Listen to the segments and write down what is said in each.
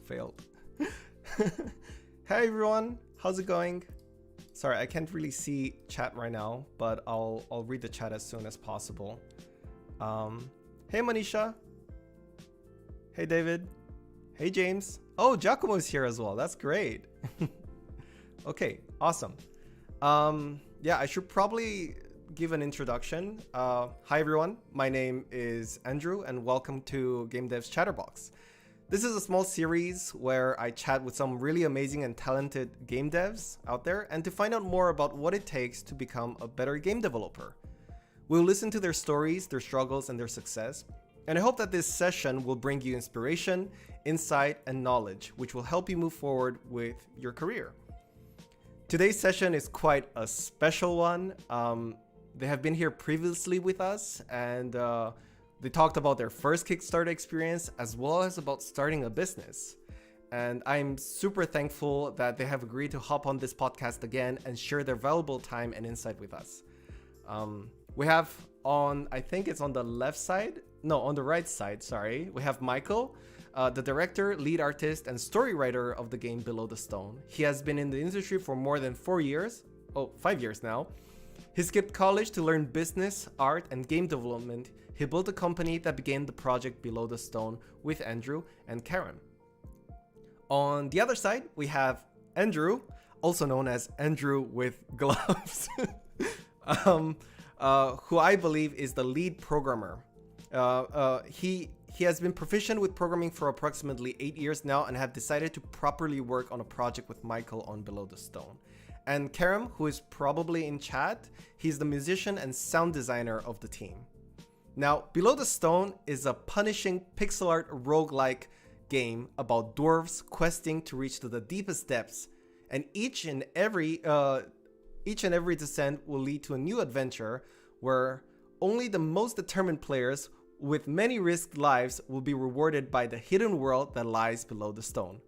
failed. Hey everyone, how's it going? Sorry, I can't really see chat right now, but I'll read the chat as soon as possible. Hey Manisha. Hey David. Hey James. Oh, Giacomo is here as well. That's great. Okay, awesome. Yeah, I should probably give an introduction. Hi everyone, my name is Andrew and welcome to Game Dev's Chatterbox. This is a small series where I chat with some really amazing and talented game devs out there and to find out more about what it takes to become a better game developer. We'll listen to their stories, their struggles, and their success. And I hope that this session will bring you inspiration, insight, and knowledge, which will help you move forward with your career. Today's session is quite a special one. They have been here previously with us and they talked about their first Kickstarter experience as well as about starting a business. And I'm super thankful that they have agreed to hop on this podcast again and share their valuable time and insight with us. We have on, I think it's on the left side, no, on the right side, sorry. We have Michael, the director, lead artist, and story writer of the game Below the Stone. He has been in the industry for more than 5 years now. He skipped college to learn business, art, and game development. He built a company that began the project Below the Stone with Andrew and Karen. On the other side, we have Andrew, also known as Andrew with gloves, who I believe is the lead programmer. He has been proficient with programming for approximately 8 years now and have decided to properly work on a project with Michael on Below the Stone. And Karam, who is probably in chat, he's the musician and sound designer of the team. Now, Below the Stone is a punishing pixel art roguelike game about dwarves questing to reach to the deepest depths, and each and every descent will lead to a new adventure where only the most determined players with many risked lives will be rewarded by the hidden world that lies below the stone.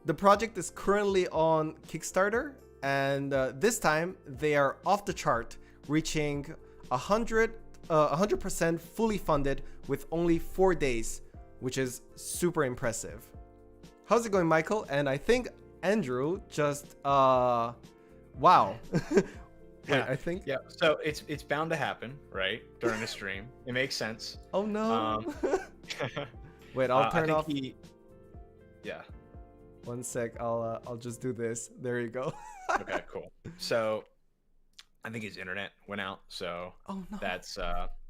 The project is currently on Kickstarter, and this time they are off the chart, reaching 100% fully funded with only 4 days, which is super impressive. How's it going, Michael? And I think Andrew just wow. Wait, Yeah, I think. yeah. So it's bound to happen, right? During a stream, it makes sense. Oh no. Wait, I'll turn off. Yeah. One sec. I'll just do this. There you go. Okay. Cool. So, I think his internet went out. So Oh no. that's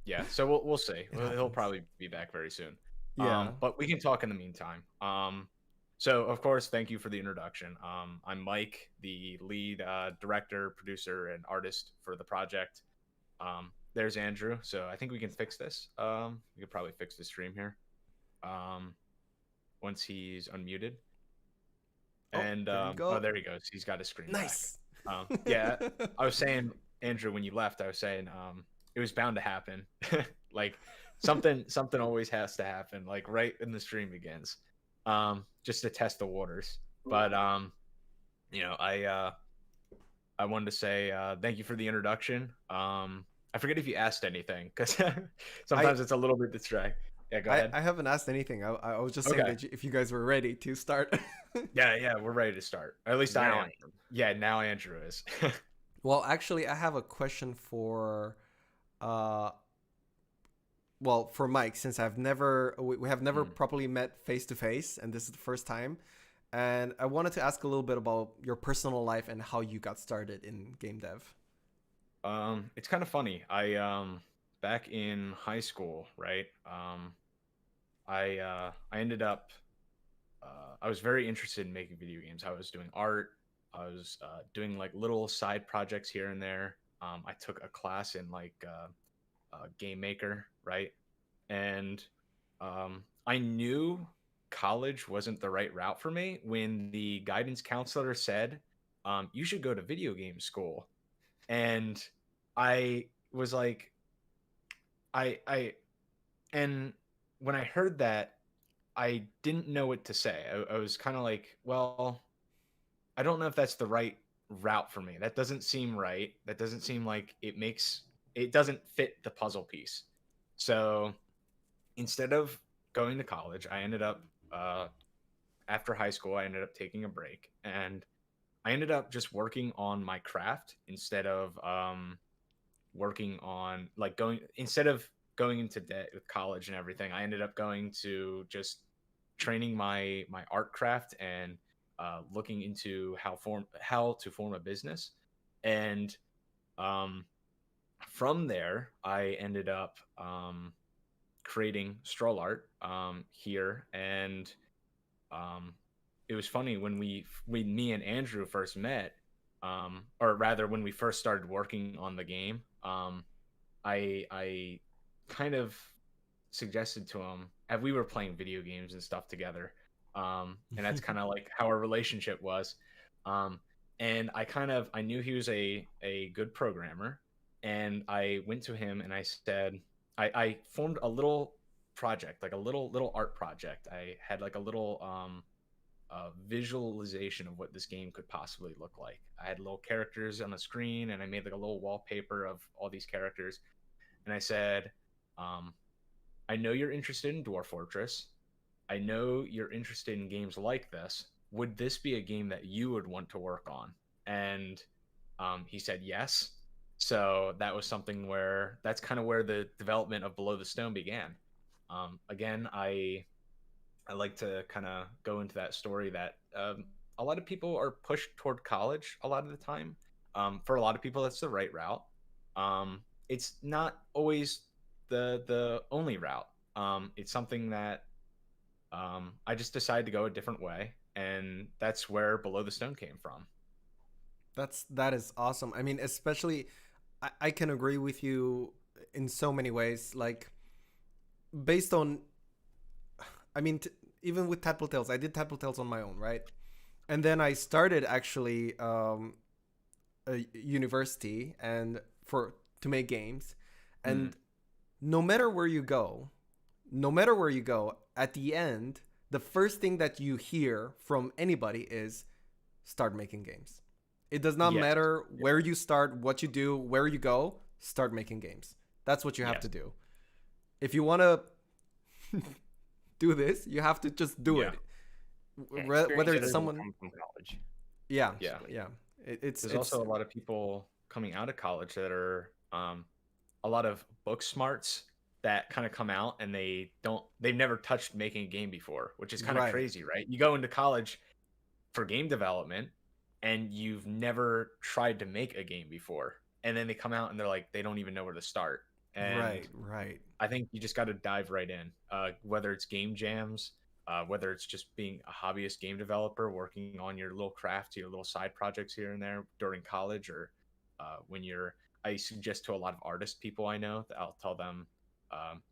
yeah. So we'll see. He'll happens. probably be back very soon. Yeah. But we can talk in the meantime. So of course, thank you for the introduction. I'm Mike, the lead director, producer, and artist for the project. There's Andrew. So I think we can fix this. We could probably fix the stream here. Once he's unmuted. And go. there he goes. He's got his screen Nice. back. Yeah, I was saying, Andrew, when you left, I was saying it was bound to happen. Like something always has to happen, like right when the stream begins. Just to test the waters. But you know, I wanted to say thank you for the introduction. I forget if you asked anything because sometimes it's a little bit distracting. Yeah, go ahead. I haven't asked anything. I was just saying Okay. that if you guys were ready to start. Yeah, we're ready to start. Or at least Now I am. Yeah, now Andrew is. Well, actually, I have a question for for Mike, since we have never properly met face to face, and this is the first time. And I wanted to ask a little bit about your personal life and how you got started in game dev. It's kind of funny. I back in high school, right? I ended up I was very interested in making video games. I was doing art. I was doing like little side projects here and there. I took a class in like Game Maker, right? And I knew college wasn't the right route for me when the guidance counselor said, you should go to video game school. And I was like, and when I heard that, I didn't know what to say. I was kind of like, well, I don't know if that's the right route for me. That doesn't seem right. That doesn't seem like it doesn't fit the puzzle piece. So instead of going to college, I ended up after high school, I ended up taking a break, and I ended up just working on my craft instead of working on like going instead of going into debt with college and everything. I ended up going to just training my art craft and looking into how to form a business. And um, from there, I ended up creating stroll art here. And um, it was funny when me and Andrew first met, or rather when we first started working on the game. I kind of suggested to him, and we were playing video games and stuff together, and that's kind of like how our relationship was. Um, and I knew he was a good programmer, and I went to him and I said I formed a little project, like a little art project. I had like a little visualization of what this game could possibly look like. I had little characters on the screen, and I made like a little wallpaper of all these characters. And I said, um, I know you're interested in Dwarf Fortress. I know you're interested in games like this. Would this be a game that you would want to work on? And he said yes. So that was something where that's kind of where the development of Below the Stone began. Again, I like to kind of go into that story that a lot of people are pushed toward college a lot of the time. For a lot of people, that's the right route. It's not always the only route. It's something that I just decided to go a different way, and that's where Below the Stone came from. That is awesome. I mean, especially I can agree with you in so many ways. Like based on, I mean, even with Tadpole Tales, I did Tadpole Tales on my own, right? And then I started actually a university and for to make games, Mm, and no matter where you go, no matter where you go, at the end, the first thing that you hear from anybody is start making games. It does not yes. matter Yeah. where you start, what you do, where you go, start making games. That's what you have to Yes. do. If you want to do this, you have to just do Yeah. it. Yeah, Whether experience it's doesn't someone, come from college, yeah, Yeah. basically. yeah. There's It's also a lot of people coming out of college that are a lot of book smarts that kind of come out and they've never touched making a game before, which is kind of right, crazy, right? You go into college for game development and you've never tried to make a game before. And then they come out and they're like, they don't even know where to start. And right, right. I think you just got to dive right in, whether it's game jams, whether it's just being a hobbyist game developer, working on your little craft, your little side projects here and there during college, or when you're. I suggest to a lot of artist people I know that I'll tell them, um,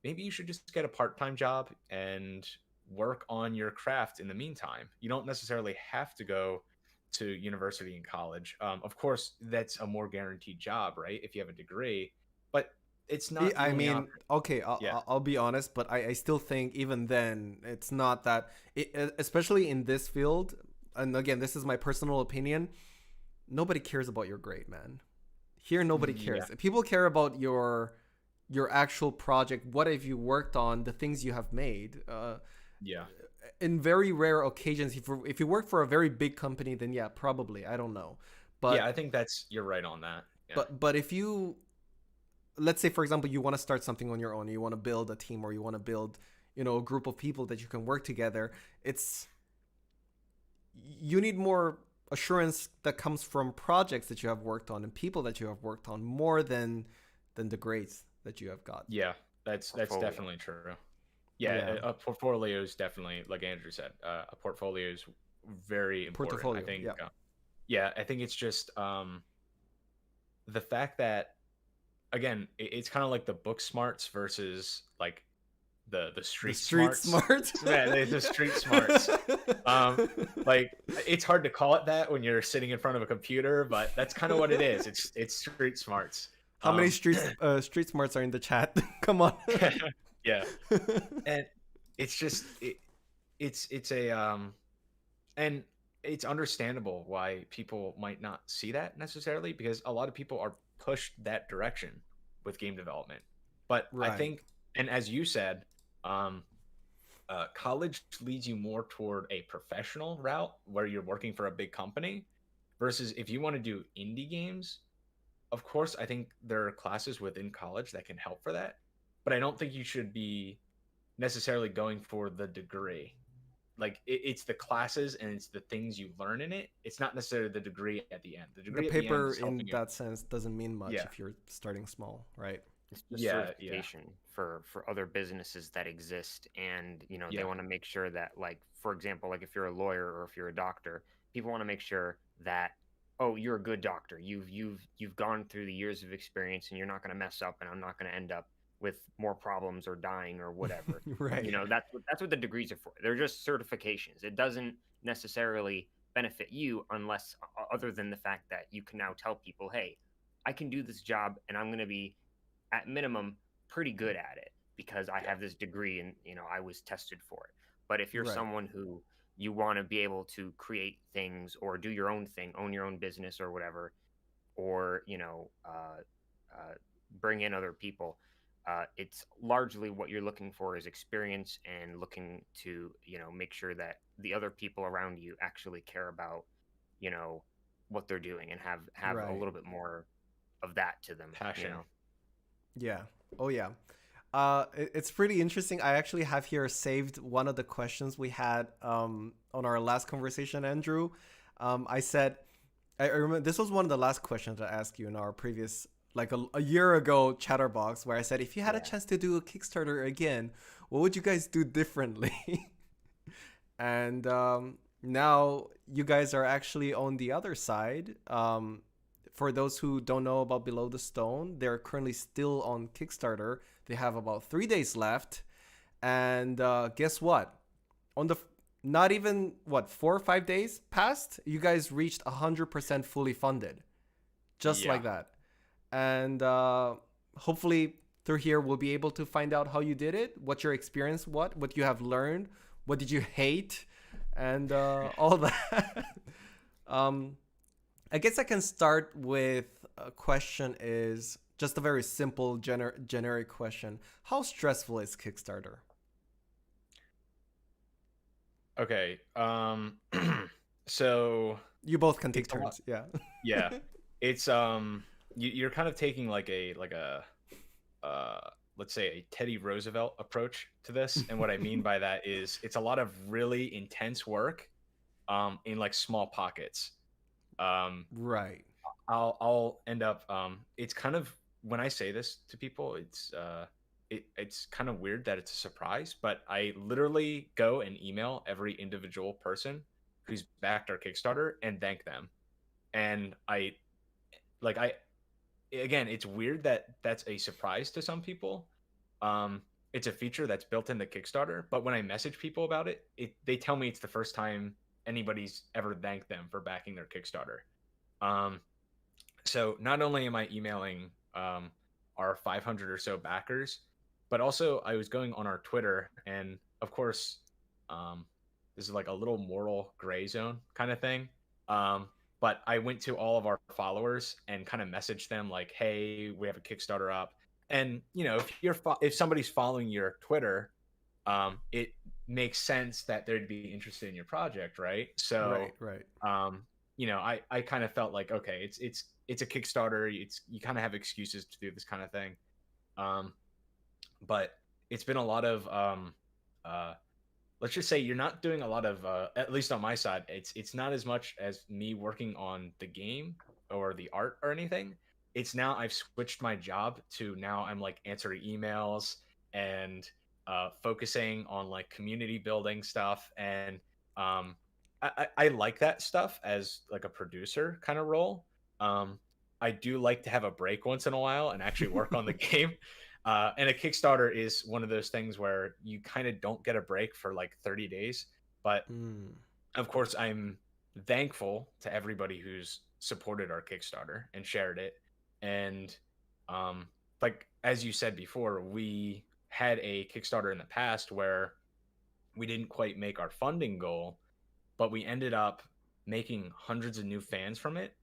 maybe you should just get a part-time job and work on your craft in the meantime. You don't necessarily have to go to university and college. Of course, that's a more guaranteed job, right? If you have a degree, but it's not the I only mean, option. okay, Yeah. I'll be honest, but I still think even then it's not that, especially in this field. And again, this is my personal opinion. Nobody cares about your grade, man. Here, nobody Yeah. cares. People care about your actual project. What have you worked on? The things you have made. Yeah. In very rare occasions, if you work for a very big company, then yeah, probably. I don't know, Yeah, but I think you're right on that. Yeah. but if you, let's say for example, you want to start something on your own, you want to build a team, or you want to build, a group of people that you can work together. It's You need more assurance that comes from projects that you have worked on and people that you have worked on more than the grades that you have got. Yeah, that's Portfolio. definitely true. Yeah, Yeah, a portfolio is definitely, like Andrew said, a portfolio is very important. I portfolio. think, Yeah, yeah, I think it's just the fact that, again, it's kind of like the book smarts versus like the the street street smarts. smart. Yeah, the street smarts. Um, like it's hard to call it that when you're sitting in front of a computer, but that's kind of what it is. It's street smarts. How many Um, street smarts are in the chat? Come on. yeah, and it's just it's a and it's understandable why people might not see that necessarily, because a lot of people are pushed that direction with game development. But I Right. think, and as you said, um college leads you more toward a professional route where you're working for a big company versus if you want to do indie games. Of course, I think there are classes within college that can help for that, but I don't think you should be necessarily going for the degree. Like it's the classes and it's the things you learn in it. It's not necessarily the degree at the end. The The degree at the end paper is helping in you. that sense doesn't mean much Yeah, if you're starting small, right? It's just yeah, yeah, certification for other businesses that exist, and they yeah, want to make sure that, like, for example, like if you're a lawyer or if you're a doctor, people want to make sure that, oh, you're a good doctor, you've gone through the years of experience, and you're not going to mess up, and I'm not going to end up with more problems or dying or whatever. Right. yeah. That's what the degrees are for. They're just certifications. It doesn't necessarily benefit you unless, other than the fact that you can now tell people, hey, I can do this job, and I'm going to be, at minimum, pretty good at it because I Yeah. have this degree and I was tested for it. But if you're Right. someone who you want to be able to create things or do your own thing, own your own business or whatever, or bring in other people, it's largely what you're looking for is experience and looking to make sure that the other people around you actually care about you know what they're doing and have a Right. little bit more of that to them. Passion. Yeah. Oh yeah. It's pretty interesting. I actually have here saved one of the questions we had on our last conversation, Andrew. I said, I remember this was one of the last questions I asked you in our previous, like a year ago, Chatterbox, where I said, if you had a Yeah. chance to do a Kickstarter again, what would you guys do differently? And now you guys are actually on the other side. For those who don't know about Below the Stone, they're currently still on Kickstarter. They have about 3 days left, and guess what? On the not even what 4 or 5 days passed, you guys reached 100% fully funded, just Yeah. like that. And hopefully through here we'll be able to find out how you did it, what your experience, what you have learned, what did you hate, and all that. um, I guess I can start with a question is just a very simple generic question. How stressful is Kickstarter? Okay. So You both can take it's a lot. turns. Yeah. Yeah. It's you're kind of taking like a uh let's say a Teddy Roosevelt approach to this. And what I mean by that is it's a lot of really intense work in like small pockets. Um Right. I'll end up it's kind of when I say this to people, it's kind of weird that it's a surprise, but I literally go and email every individual person who's backed our Kickstarter and thank them. And I again, it's weird that that's a surprise to some people. It's a feature that's built into Kickstarter, but when I message people about they tell me it's the first time anybody's ever thanked them for backing their Kickstarter. Um, so not only am I emailing our 500 or so backers, but also I was going on our Twitter, and of course, um, this is like a little moral gray zone kind of thing. Um, but I went to all of our followers and kind of messaged them like, "Hey, we have a Kickstarter up." And if somebody's following your Twitter, it makes sense that they'd be interested in your project, right? Right. So, Right. um, I kind of felt like, okay, it's a Kickstarter. You kind of have excuses to do this kind of thing. Um, but it's been a lot of uh, let's just say you're not doing a lot of at least on my side. It's not as much as me working on the game or the art or anything. It's now I've switched my job to now I'm like answering emails and focusing on like community building stuff. And I like that stuff as like a producer kind of role. um, I do like to have a break once in a while and actually work on the game. And a Kickstarter is one of those things where you kind of don't get a break for like 30 days. But Mm. of course, I'm thankful to everybody who's supported our Kickstarter and shared it. And um, like as you said before, we had a Kickstarter in the past where we didn't quite make our funding goal, but we ended up making hundreds of new fans from it,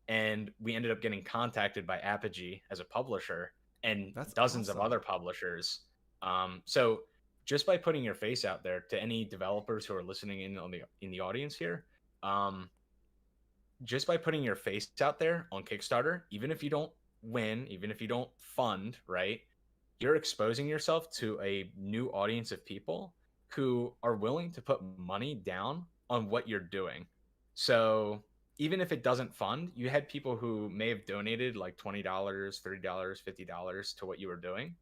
and we ended up getting contacted by Apogee as a publisher and That's dozens of awesome. other publishers. So just by putting your face out there to any developers who are listening in the audience here, just by putting your face out there on Kickstarter, even if you don't win, even if you don't fund, right? You're exposing yourself to a new audience of people who are willing to put money down on what you're doing. So even if it doesn't fund, you had people who may have donated like $20, $30, $50 to what you were doing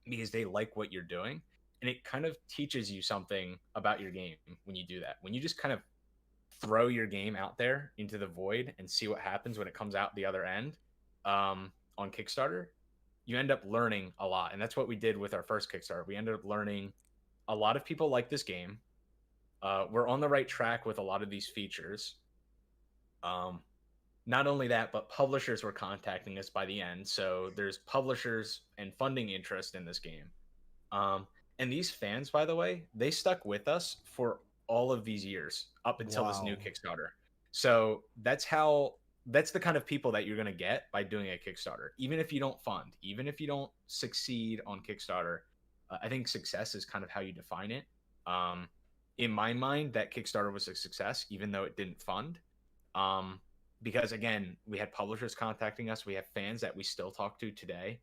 because they like what you're doing. And it kind of teaches you something about your game when you do that. When you just kind of throw your game out there into the void and see what happens when it comes out the other end, on Kickstarter, you end up learning a lot. And that's what we did with our first Kickstarter. We ended up learning a lot of people like this game. We're on the right track with a lot of these features. Not only that, but publishers were contacting us by the end. So there's publishers and funding interest in this game. And these fans, by the way, they stuck with us for all of these years up until this new Wow. Kickstarter. So that's the kind of people that you're going to get by doing a Kickstarter. Even if you don't fund, even if you don't succeed on Kickstarter, I think success is kind of how you define it. In my mind, that Kickstarter was a success, even though it didn't fund. Because again, we had publishers contacting us. We have fans that we still talk to today.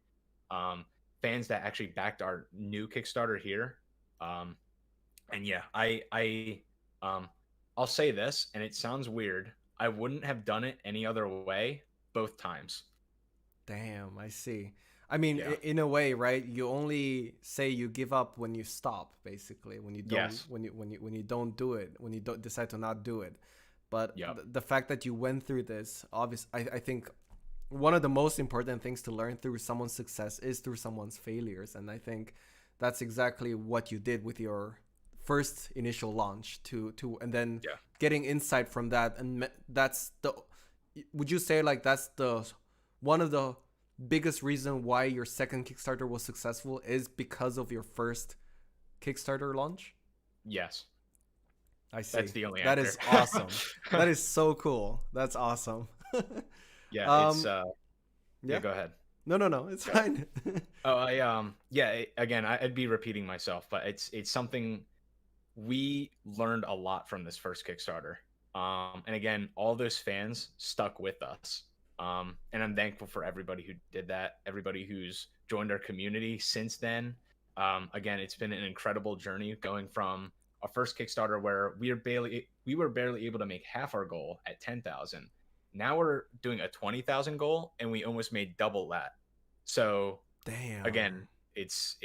Fans that actually backed our new Kickstarter here. And yeah, I'll say this, and it sounds weird. I wouldn't have done it any other way both times. Damn, I see. I mean, Yeah. in a way, right? You only say you give up when you stop, basically. When you don't, Yes. when you don't do it, when you don't decide to not do it. But Yep. the fact that you went through this, I think one of the most important things to learn through someone's success is through someone's failures, and I think that's exactly what you did with your first initial launch and then Yeah. getting insight from that, and that's the, would you say like that's the one of the biggest reason why your second Kickstarter was successful is because of your first Kickstarter launch? Yes. I see. That's the only That answer. is awesome. That is so cool. That's awesome. Yeah, it's yeah. yeah, go ahead. No, it's fine. Oh, again, I'd be repeating myself, but it's something we learned a lot from this first Kickstarter. And again, all those fans stuck with us. And I'm thankful for everybody who did that, everybody who's joined our community since then. Again, it's been an incredible journey going from our first Kickstarter where we were barely able to make half our goal at 10,000. Now we're doing a 20,000 goal, and we almost made double that. So Damn. again, it's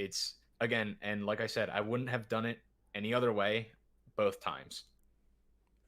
again, and like I said, I wouldn't have done it any other way both times.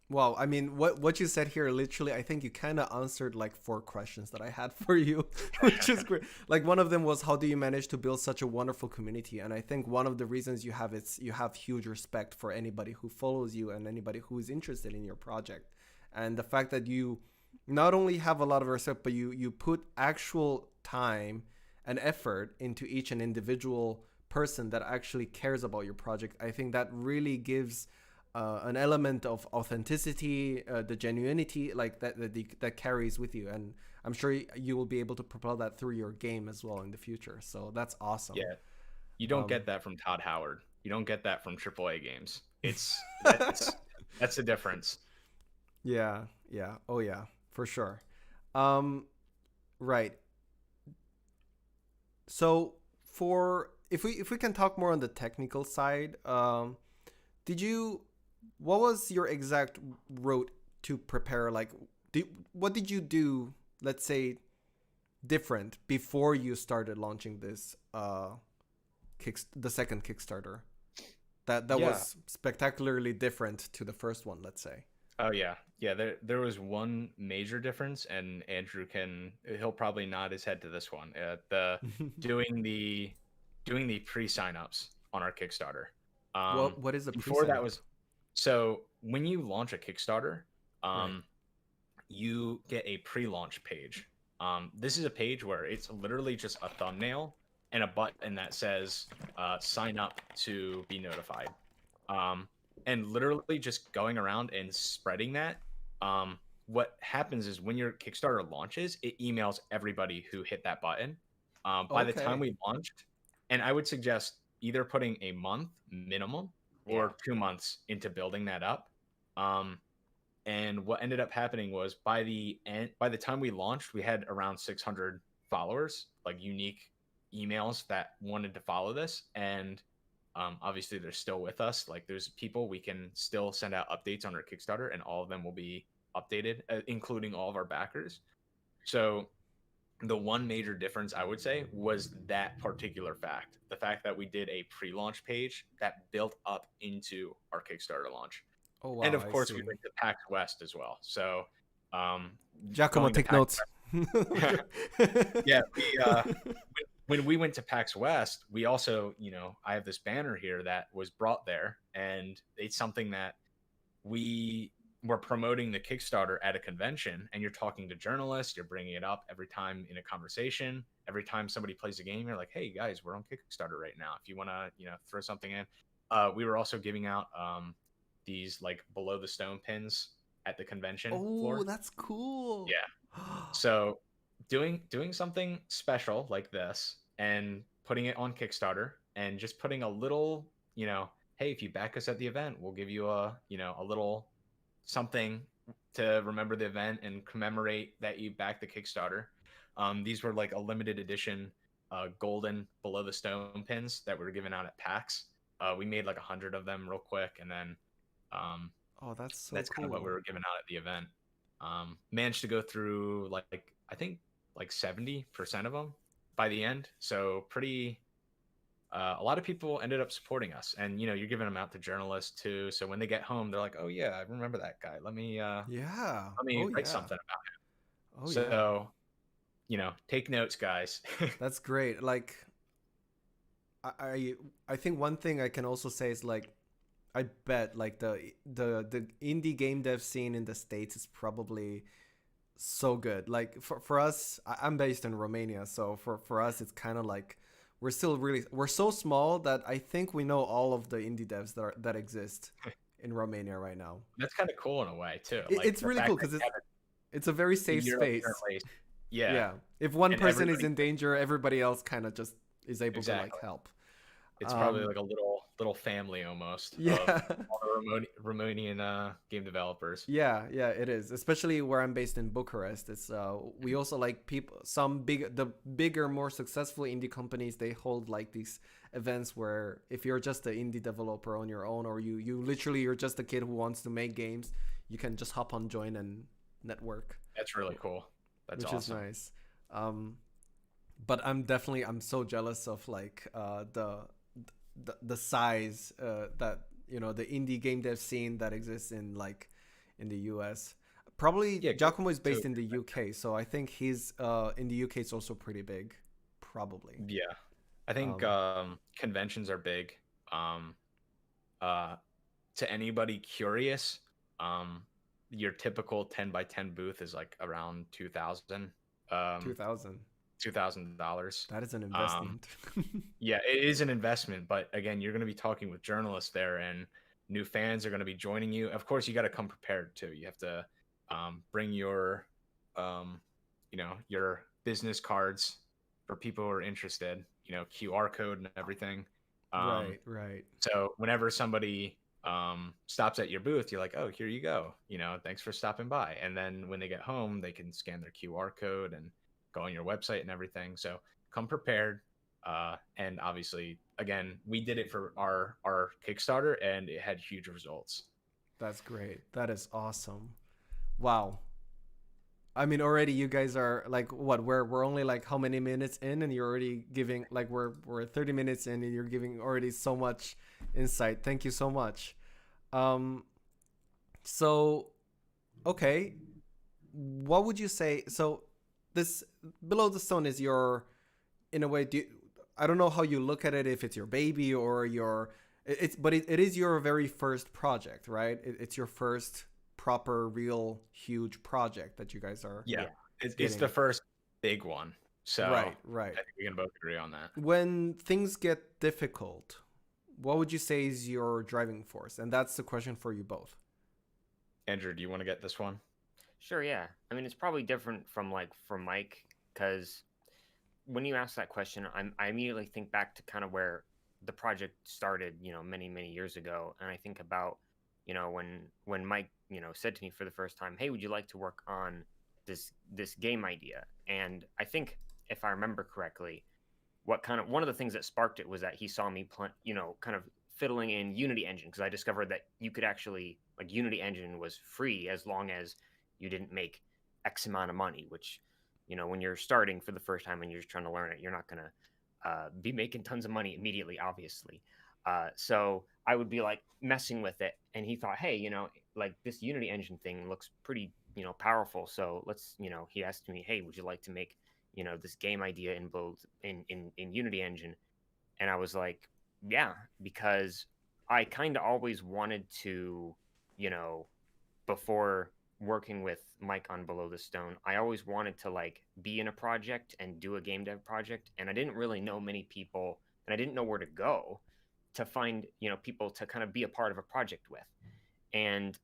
Well, I mean, what you said here, literally, I think you kind of answered like 4 questions that I had for you, which is great. Like one of them was, how do you manage to build such a wonderful community? And I think one of the reasons you have you have huge respect for anybody who follows you and anybody who is interested in your project. And the fact that you not only have a lot of respect, but you put actual time and effort into each and individual person that actually cares about your project. I think that really gives an element of authenticity, the genuinity, like that carries with you, and I'm sure you will be able to propel that through your game as well in the future. So that's awesome. Yeah, you don't get that from Todd Howard. You don't get that from AAA games. That's the difference. Yeah. Oh yeah, for sure. Right. So for if we can talk more on the technical side, what was your exact route to prepare? Like, what did you do, let's say, different before you started launching this the second Kickstarter? That Yeah. was spectacularly different to the first one, let's say. Oh yeah. There was one major difference, and Andrew he'll probably nod his head to this one. Doing the pre-signups on our Kickstarter. What is the Before that pre-sign-up? was So when you launch a Kickstarter, Right. you get a pre-launch page. This is a page where it's literally just a thumbnail and a button that says sign up to be notified. And literally just going around and spreading that. What happens is when your Kickstarter launches, it emails everybody who hit that button. By the time Okay. we launched, and I would suggest either putting a month minimum or 2 months into building that up. And what ended up happening was by the time we launched, we had around 600 followers, like unique emails that wanted to follow this. And obviously they're still with us. Like there's people we can still send out updates on our Kickstarter, and all of them will be updated, including all of our backers. So the one major difference I would say was that particular fact, the fact that we did a pre-launch page that built up into our Kickstarter launch. Oh wow, And of course, see. we went to PAX West as well. So, Giacomo, take notes. Yeah, when we went to PAX West, we also, I have this banner here that was brought there, and it's something that we were promoting the Kickstarter at a convention, and you're talking to journalists, you're bringing it up every time in a conversation. Every time somebody plays a game, you're like, hey guys, we're on Kickstarter right now. If you want to, throw something in. We were also giving out these like below the stone pins at the convention floor. Oh, that's cool. Yeah. So doing something special like this and putting it on Kickstarter and just putting a little, hey, if you back us at the event, we'll give you a little something to remember the event and commemorate that you backed the Kickstarter. These were like a limited edition golden below the stone pins that we were giving out at PAX. We made like 100 of them real quick, and then oh, that's so that's cool. kind of what we were giving out at the event. Managed to go through like I think like 70% of them by the end. So pretty. A lot of people ended up supporting us, and you're giving them out to journalists too. So when they get home, they're like, "Oh yeah, I remember that guy. Let me write something about him." Oh so, take notes, guys. That's great. Like, I think one thing I can also say is like, I bet like the indie game dev scene in the States is probably so good. Like for us, I'm based in Romania, so for us it's kind of like we're so small that I think we know all of the indie devs that exist in Romania right now. That's kind of cool in a way too. It's really cool because it's a very safe space. Yeah. If one person is in danger, everybody else kind of just is able to like help. It's probably like a little family almost. Yeah. Of all the Romanian game developers. Yeah, it is. Especially where I'm based in Bucharest. It's we also like people. The bigger, more successful indie companies, they hold like these events where if you're just an indie developer on your own, or you're just a kid who wants to make games, you can just hop on, join, and network. That's really cool. That's awesome. Which is nice. But I'm so jealous of like the size that the indie game dev scene that exists in the US. Probably Giacomo is based in the UK, so I think he's in the UK. It's also pretty big, probably. Yeah, I think conventions are big. To anybody curious, your typical 10x10 booth is like around $2,000. $2,000. That is an investment. Yeah, it is an investment, but again, you're going to be talking with journalists there, and new fans are going to be joining you. Of course, you got to come prepared too. You have to bring your your business cards for people who are interested, QR code and everything. Right. So whenever somebody stops at your booth, you're like, oh, here you go. Thanks for stopping by. And then when they get home, they can scan their QR code and go on your website and everything. So come prepared. And obviously, again, we did it for our Kickstarter, and it had huge results. That's great. That is awesome. Wow. I mean, already you guys are like, what? We're only like how many minutes in, and you're already giving like we're 30 minutes in, and you're giving already so much insight. Thank you so much. So, okay, what would you say? So, this Below the Stone is your, in a way, I don't know how you look at it, if it's your baby or it is your very first project, right? It's your first proper, real, huge project that you guys are. Yeah, it's the first big one. So right. I think we can both agree on that. When things get difficult, what would you say is your driving force? And that's the question for you both. Andrew, do you want to get this one? Sure, yeah. I mean, it's probably different from Mike, because when you ask that question, I immediately think back to kind of where the project started, many, many years ago. And I think about, when Mike, said to me for the first time, "Hey, would you like to work on this game idea?" And I think, if I remember correctly, one of the things that sparked it was that he saw me kind of fiddling in Unity Engine, because I discovered that you could actually, like, Unity Engine was free as long as you didn't make X amount of money, which, when you're starting for the first time and you're just trying to learn it, you're not going to be making tons of money immediately, obviously. So I would be like messing with it, and he thought, "Hey, like, this Unity Engine thing looks pretty, powerful. So let's," he asked me, "Hey, would you like to make, this game idea in both in Unity Engine?" And I was like, "Yeah," because I kind of always wanted to, you know, before working with Mike on Below the Stone, I always wanted to, like, be in a project and do a game dev project, and I didn't really know many people, and I didn't know where to go to find, people to kind of be a part of a project with. And,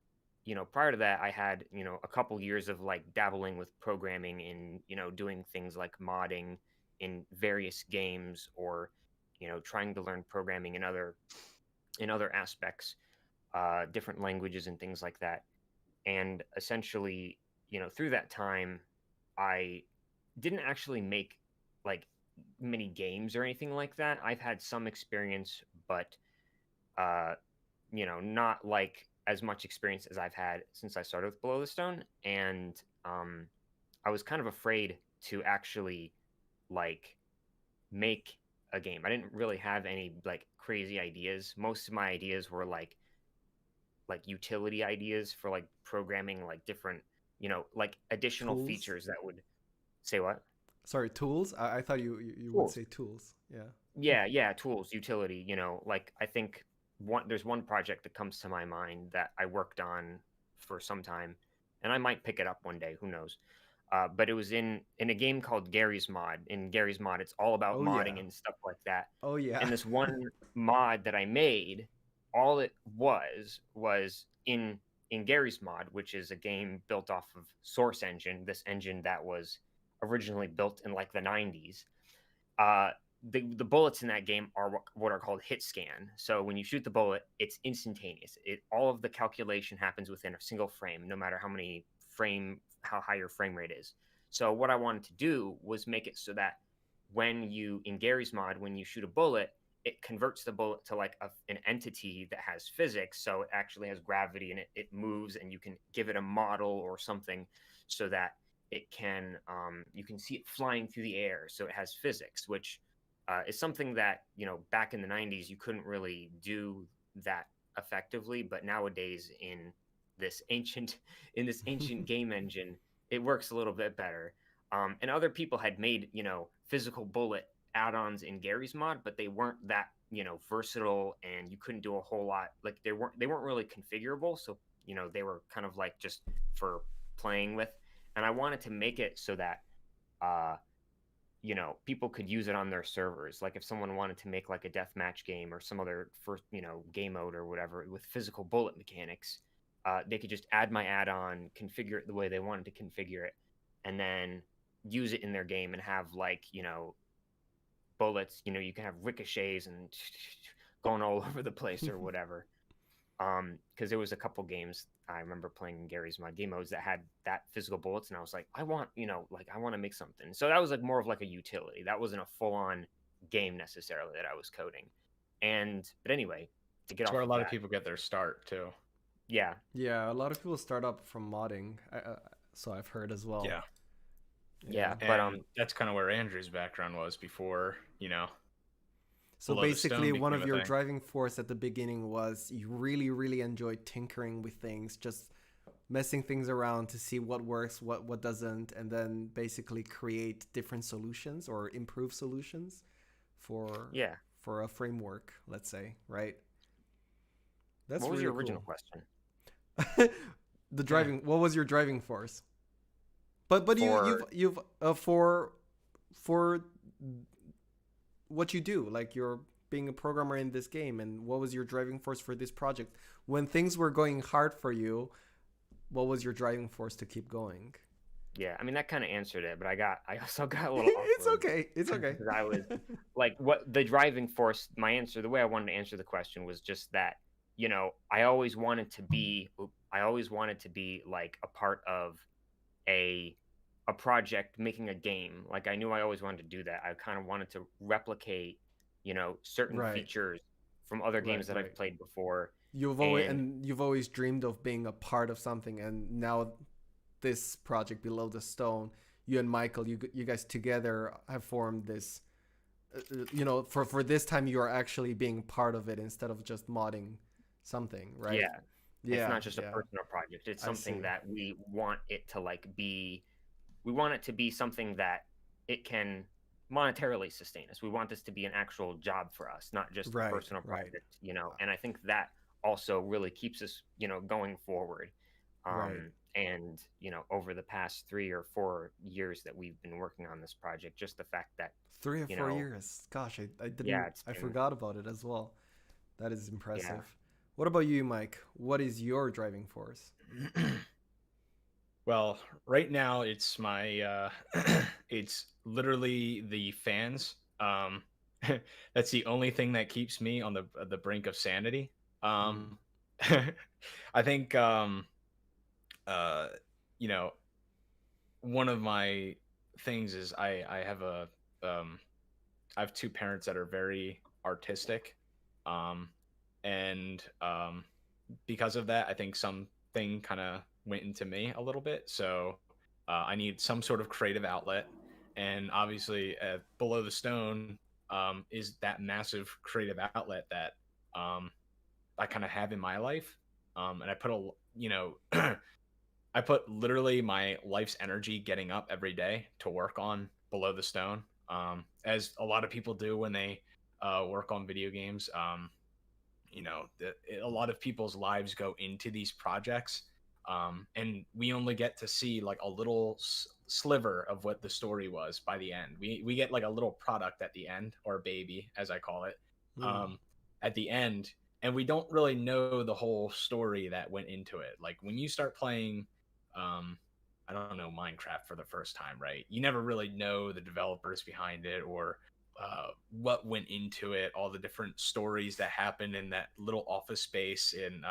prior to that, I had, a couple years of, like, dabbling with programming and, doing things like modding in various games, or, trying to learn programming in other aspects, different languages and things like that. And essentially, through that time, I didn't actually make, like, many games or anything like that. I've had some experience, but uh, not like as much experience as I've had since I started with Below the Stone. And I was kind of afraid to actually, like, make a game. I didn't really have any, like, crazy ideas. Most of my ideas were like utility ideas for, like, programming, like, different, like, additional Tools. features that would say what? Sorry, tools. I thought you would Tools. say tools. Yeah. Yeah, tools, utility, like, I think there's one project that comes to my mind that I worked on for some time, and I might pick it up one day, who knows. But it was in a game called Gary's Mod. In Gary's Mod, it's all about Oh yeah. modding and stuff like that. Oh yeah. And this one mod that I made, all it was in Gary's Mod, which is a game built off of Source Engine, this engine that was originally built in, like, the 90s. Uh, the bullets in that game are what are called hit scan. So when you shoot the bullet, it's instantaneous. All of the calculation happens within a single frame, no matter how high your frame rate is. So what I wanted to do was make it so that in Gary's Mod, when you shoot a bullet, it converts the bullet to, like, an entity that has physics. So it actually has gravity, and it moves, and you can give it a model or something so that it can, you can see it flying through the air. So it has physics, which is something that, back in the 90s, you couldn't really do that effectively. But nowadays, this ancient game engine, it works a little bit better. And other people had made, physical bullet add-ons in Gary's Mod, but they weren't that, versatile, and you couldn't do a whole lot. Like, they weren't really configurable. So, they were kind of like just for playing with. And I wanted to make it so that people could use it on their servers. Like, if someone wanted to make, like, a deathmatch game or some other first, game mode or whatever with physical bullet mechanics, they could just add my add-on, configure it the way they wanted to configure it, and then use it in their game and have, like, bullets, you can have ricochets and going all over the place or whatever. Because there was a couple games I remember playing in Gary's Mod game modes that had that physical bullets, and I was like, I want to make something. So that was, like, more of, like, a utility. That wasn't a full-on game necessarily that I was coding. But anyway, to get That's off where a of lot that, of people get their start too. yeah, Yeah, a lot of people start up from modding, so I've heard as well. yeah, And but that's kind of where Andrew's background was before, So Below the Stone basically, one became of a your thing. driving force at the beginning was you really, really enjoyed tinkering with things, just messing things around to see what works, what doesn't, and then basically create different solutions or improve solutions for yeah. for a framework, let's say, right? That's What was really your original cool. question? The driving. What was your driving force? But you've for what you do, like, you're being a programmer in this game, and what was your driving force for this project when things were going hard for you? What was your driving force to keep going? Yeah, I mean that kind of answered it, but I also got a little It's awkward okay. It's okay. because I was like, what the driving force? My answer, the way I wanted to answer the question was just that, I always wanted to be, like a part of a a project making a game. Like I knew I always wanted to do that. I kind of wanted to replicate, certain Right. features from other Right. games that I've Right. played before. You've And always dreamed of being a part of something, and now this project Below the Stone, you and Michael, you guys together have formed this. For this time, you are actually being part of it instead of just modding something, right? yeah, it's Yeah. not just a Yeah. personal project. It's I something see. that we want it to be something that it can monetarily sustain us. We want this to be an actual job for us, not just a Right. personal Right. project. And I think that also really keeps us, going forward. Right. And, over the past 3 or 4 years that we've been working on this project, just the fact that, Three or you four know, years. Gosh, I yeah, didn't. it's I been, forgot about it as well. That is yeah. impressive. What about you, Mike? What is your driving force? Well, right now it's my it's literally the fans. That's the only thing that keeps me on the brink of sanity. Mm. Um I think uh you know, one of my things is I have a um I have two parents that are very artistic. Um and because of that, I think something kind of went into me a little bit. So I need some sort of creative outlet. And obviously, Below the Stone is that massive creative outlet that I kind of have in my life. And I put I put literally my life's energy getting up every day to work on Below the Stone, as a lot of people do when they work on video games. A lot of people's lives go into these projects, and we only get to see like a little sliver of what the story was by the end. We get like a little product at the end, or baby as I call it, Mm. um, at the end, and we don't really know the whole story that went into it. Like when you start playing um, I don't know, Minecraft for the first time, right? You never really know the developers behind it, or what went into it, all the different stories that happened in that little office space in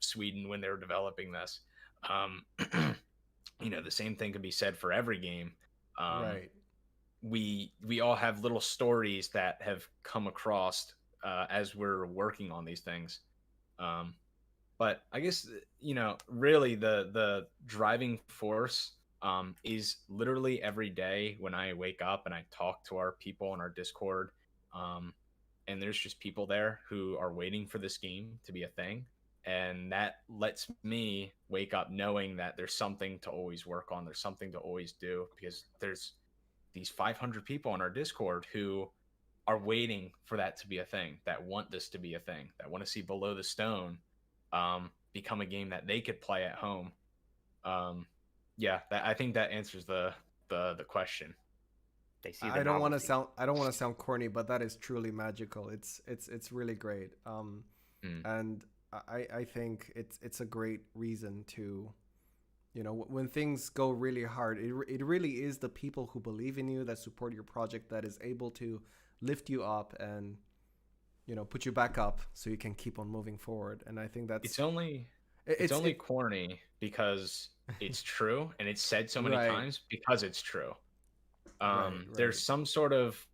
Sweden when they were developing this. Um, the same thing can be said for every game. Um, Right. we all have little stories that have come across as we're working on these things. Um, but I guess really the driving force is literally every day when I wake up and I talk to our people on our Discord, um, and there's just people there who are waiting for this game to be a thing, and that lets me wake up knowing that there's something to always work on, there's something to always do, because there's these 500 people on our Discord who are waiting for that to be a thing, that want this to be a thing, that want to see Below the Stone become a game that they could play at home. Um, yeah, I think that answers the question. They see the novelty. I don't want to sound corny, but that is truly magical. It's really great. Mm. And I think it's a great reason to, when things go really hard, it really is the people who believe in you, that support your project, that is able to lift you up and, put you back up so you can keep on moving forward. And I think It's that's only it's it's only it corny because it's true and it's said so many right, times because it's true. right, There's right. some sort of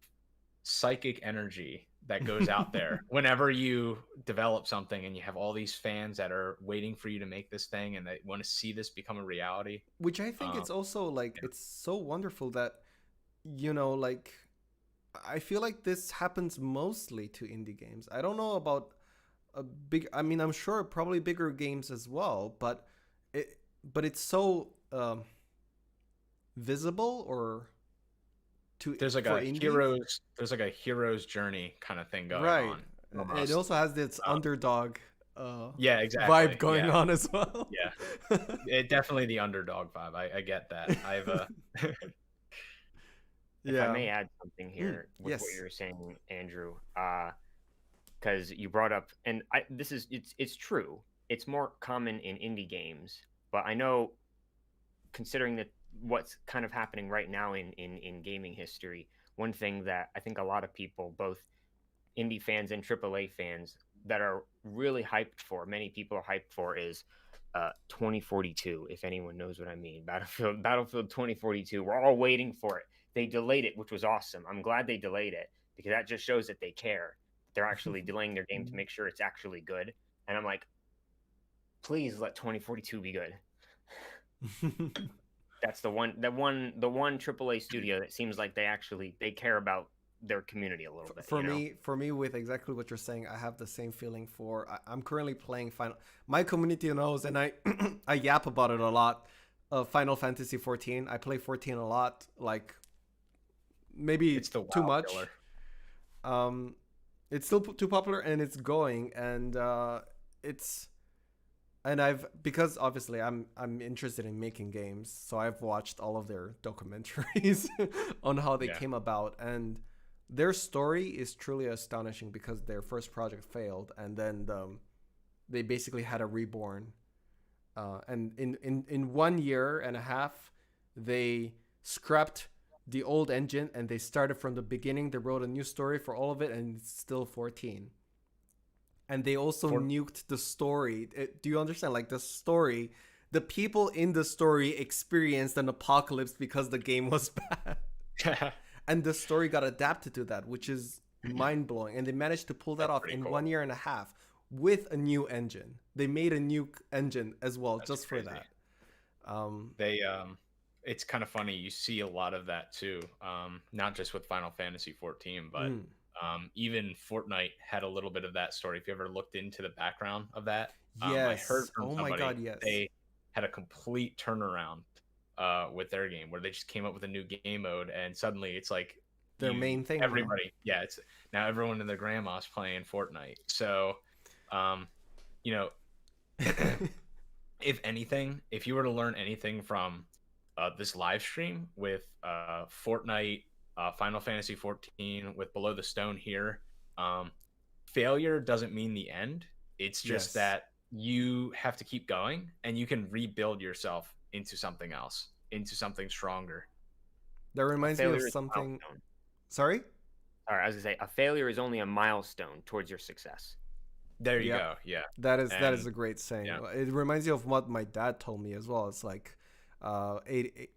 psychic energy that goes out there whenever you develop something and you have all these fans that are waiting for you to make this thing and they want to see this become a reality. Which I think Um, it's also like yeah. it's so wonderful that, like, I feel like this happens mostly to indie games. I don't know about a big. I mean, I'm sure probably bigger games as well, it but it's so visible or to for indies, there's like a hero's journey kind of thing going right? on It almost. also has this Um, underdog uh, yeah, vibe exactly. going Yeah, on as well. yeah. Definitely the underdog vibe. I get that. I've If I Yeah. may add something here with what Yes. you were saying, Andrew, because you brought up, and this is it's true. It's more common in indie games, but I know considering that what's kind of happening right now in gaming history, one thing that I think a lot of people, both indie fans and AAA fans, that are really hyped for, many people are hyped for, is 2042. If anyone knows what I mean, Battlefield 2042. We're all waiting for it. They delayed it, which was awesome. I'm glad they delayed it because that just shows that they care. They're actually delaying their game to make sure it's actually good. And I'm like, please let 2042 be good. That's the one AAA studio that seems like they care about their community a little bit. For me, with exactly what you're saying, I have the same feeling for. I'm currently playing Final. My community knows, and I I yap about it a lot. Final Fantasy 14. I play 14 a lot. Like maybe It's the too WoW much. killer. It's still too popular, and it's going, and it's. And because obviously I'm interested in making games, so I've watched all of their documentaries on how they came about, and their story is truly astonishing because their first project failed, and then they basically had a reborn, and in 1.5 years they scrapped the old engine and they started from the beginning. They wrote a new story for all of it, and it's still 14. And they also nuked the story. Do you understand? Like the story, the people in the story experienced an apocalypse because the game was bad. And the story got adapted to that, which is mind-blowing. And they managed to pull that off in cool. 1.5 years with a new engine. They made a new engine as well, That's just crazy. for that. It's kind of funny. You see a lot of that too. Not just with Final Fantasy 14, but even Fortnite had a little bit of that story. If you ever looked into the background of that, I heard from somebody, my God, yes. They had a complete turnaround with their game where they just came up with a new game mode, and suddenly it's like their main thing. Everybody, it's now everyone and their grandma's playing Fortnite. So, if anything, if you were to learn anything from this live stream with Fortnite, Final Fantasy 14, with Below the Stone here, failure doesn't mean the end. It's just that you have to keep going, and you can rebuild yourself into something else, into something stronger. That reminds me of something. Sorry? All right, I was gonna say a failure is only a milestone towards your success. There you go. Yeah, that is a great saying. Yeah. It reminds you of what my dad told me as well. It's like 20%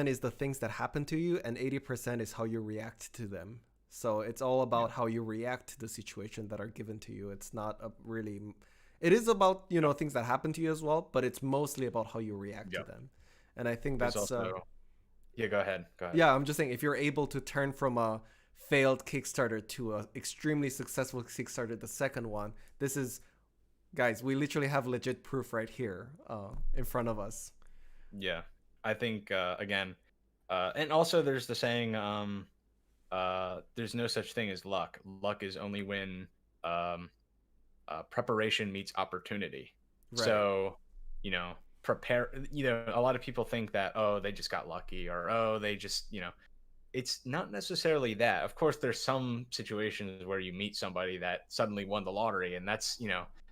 is the things that happen to you, and 80% is how you react to them. So it's all about how you react to the situation that are given to you. It's not it is about, things that happen to you as well, but it's mostly about how you react to them. And I think that's also, go ahead. Yeah, I'm just saying, if you're able to turn from a failed Kickstarter to a extremely successful Kickstarter, the second one, this is, guys, we literally have legit proof right here in front of us. Yeah, I think again, and also there's the saying, there's no such thing as luck. Luck is only when preparation meets opportunity. Right. So, prepare. A lot of people think that, oh, they just got lucky, or oh, they just, it's not necessarily that. Of course, there's some situations where you meet somebody that suddenly won the lottery, and that's,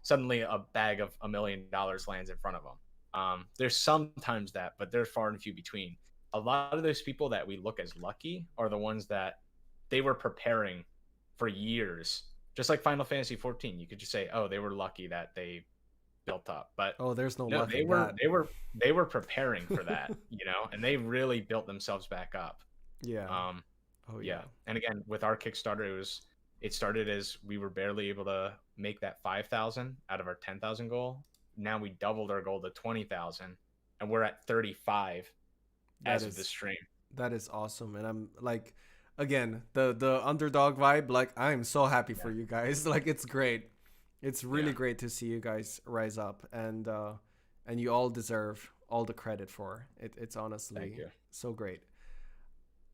suddenly a bag of $1 million lands in front of them. There's sometimes that, but they're far and few between. A lot of those people that we look as lucky are the ones that they were preparing for years. Just like Final Fantasy 14, you could just say, oh, they were lucky that they built up. But there's no luck. They were preparing for that, and they really built themselves back up. Yeah. And again, with our Kickstarter, it started as we were barely able to make that 5,000 out of our 10,000 goal. Now we doubled our goal to 20,000, and we're at 35 as of this stream. That is awesome. And I'm like, again, the underdog vibe, like, I'm so happy for you guys. Like, it's great. It's really great to see you guys rise up, and you all deserve all the credit for it. It's honestly so great.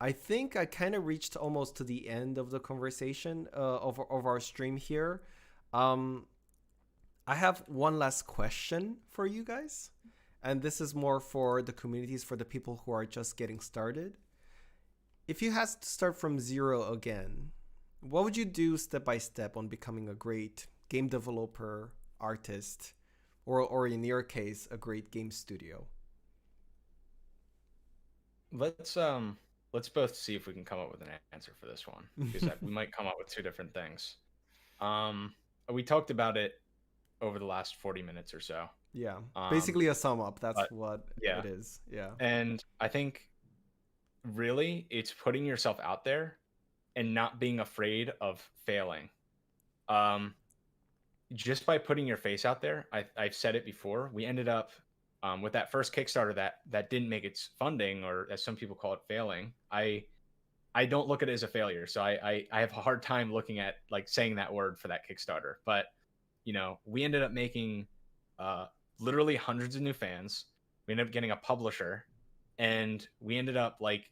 I think I kind of reached almost to the end of the conversation of our stream here. I have one last question for you guys, and this is more for the communities, for the people who are just getting started. If you had to start from zero again, what would you do step by step on becoming a great game developer, artist, or in your case, a great game studio? let's both see if we can come up with an answer for this one, because we might come up with two different things. We talked about it over the last 40 minutes or so. Yeah. Um, Basically a sum up. That's but what yeah, it is. Yeah. and I think really it's putting yourself out there and not being afraid of failing. Um, just by putting your face out there, I've said it before. We ended up with that first Kickstarter that didn't make its funding, or as some people call it, failing. I don't look at it as a failure, so I have a hard time looking at like saying that word for that Kickstarter. But we ended up making uh, literally hundreds of new fans. We ended up getting a publisher, and we ended up like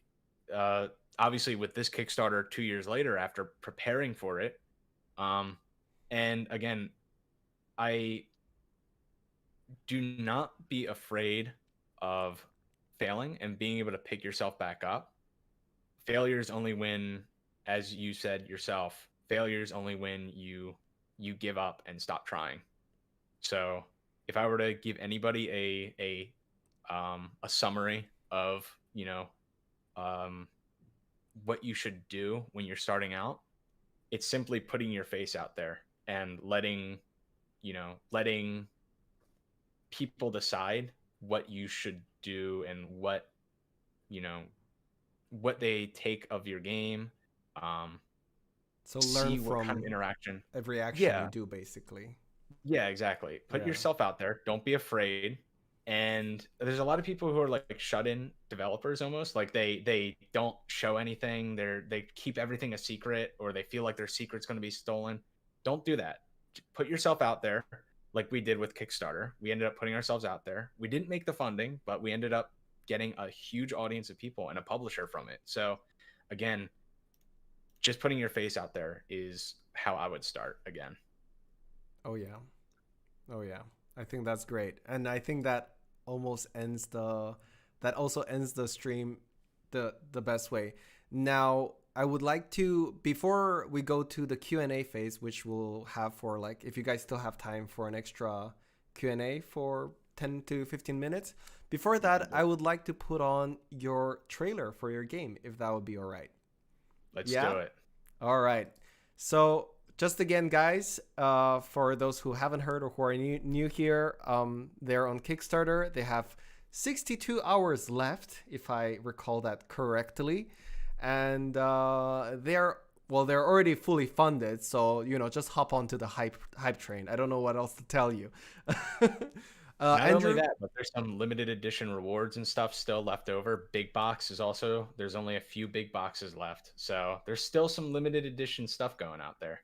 uh, obviously with this Kickstarter 2 years later after preparing for it. Um, and again, I do not be afraid of failing and being able to pick yourself back up. Failures only win, as you said yourself, failures only when you give up and stop trying. So if I were to give anybody a summary of um, what you should do when you're starting out, it's simply putting your face out there and letting people decide what you should do and you know what they take of your game. um So learn See what kind of from interaction. every action you Yeah, do, basically. yeah, exactly. Put Yeah. yourself out there, don't be afraid. And there's a lot of people who are like shut in developers, almost like they don't show anything. They keep everything a secret, or they feel like their secret's going to be stolen. Don't do that. Put yourself out there, like we did with Kickstarter. We ended up putting ourselves out there. We didn't make the funding, but we ended up getting a huge audience of people and a publisher from it. So again, just putting your face out there is how I would start again. Oh yeah. Oh yeah. I think that's great. And I think that almost ends the that also ends the stream the best way. Now, I would like to, before we go to the Q&A phase, which we'll have for, like, if you guys still have time for an extra Q&A for 10 to 15 minutes. Before that, I would like to put on your trailer for your game, if that would be all right. Let's Yeah? do it. All right. So just again, guys, for those who haven't heard or who are new here, they're on Kickstarter. They have 62 hours left, if I recall that correctly. And they're already fully funded. So, just hop onto the hype train. I don't know what else to tell you. Not Andrew? only that, but there's some limited edition rewards and stuff still left over. Big box is also, there's only a few big boxes left. So there's still some limited edition stuff going out there.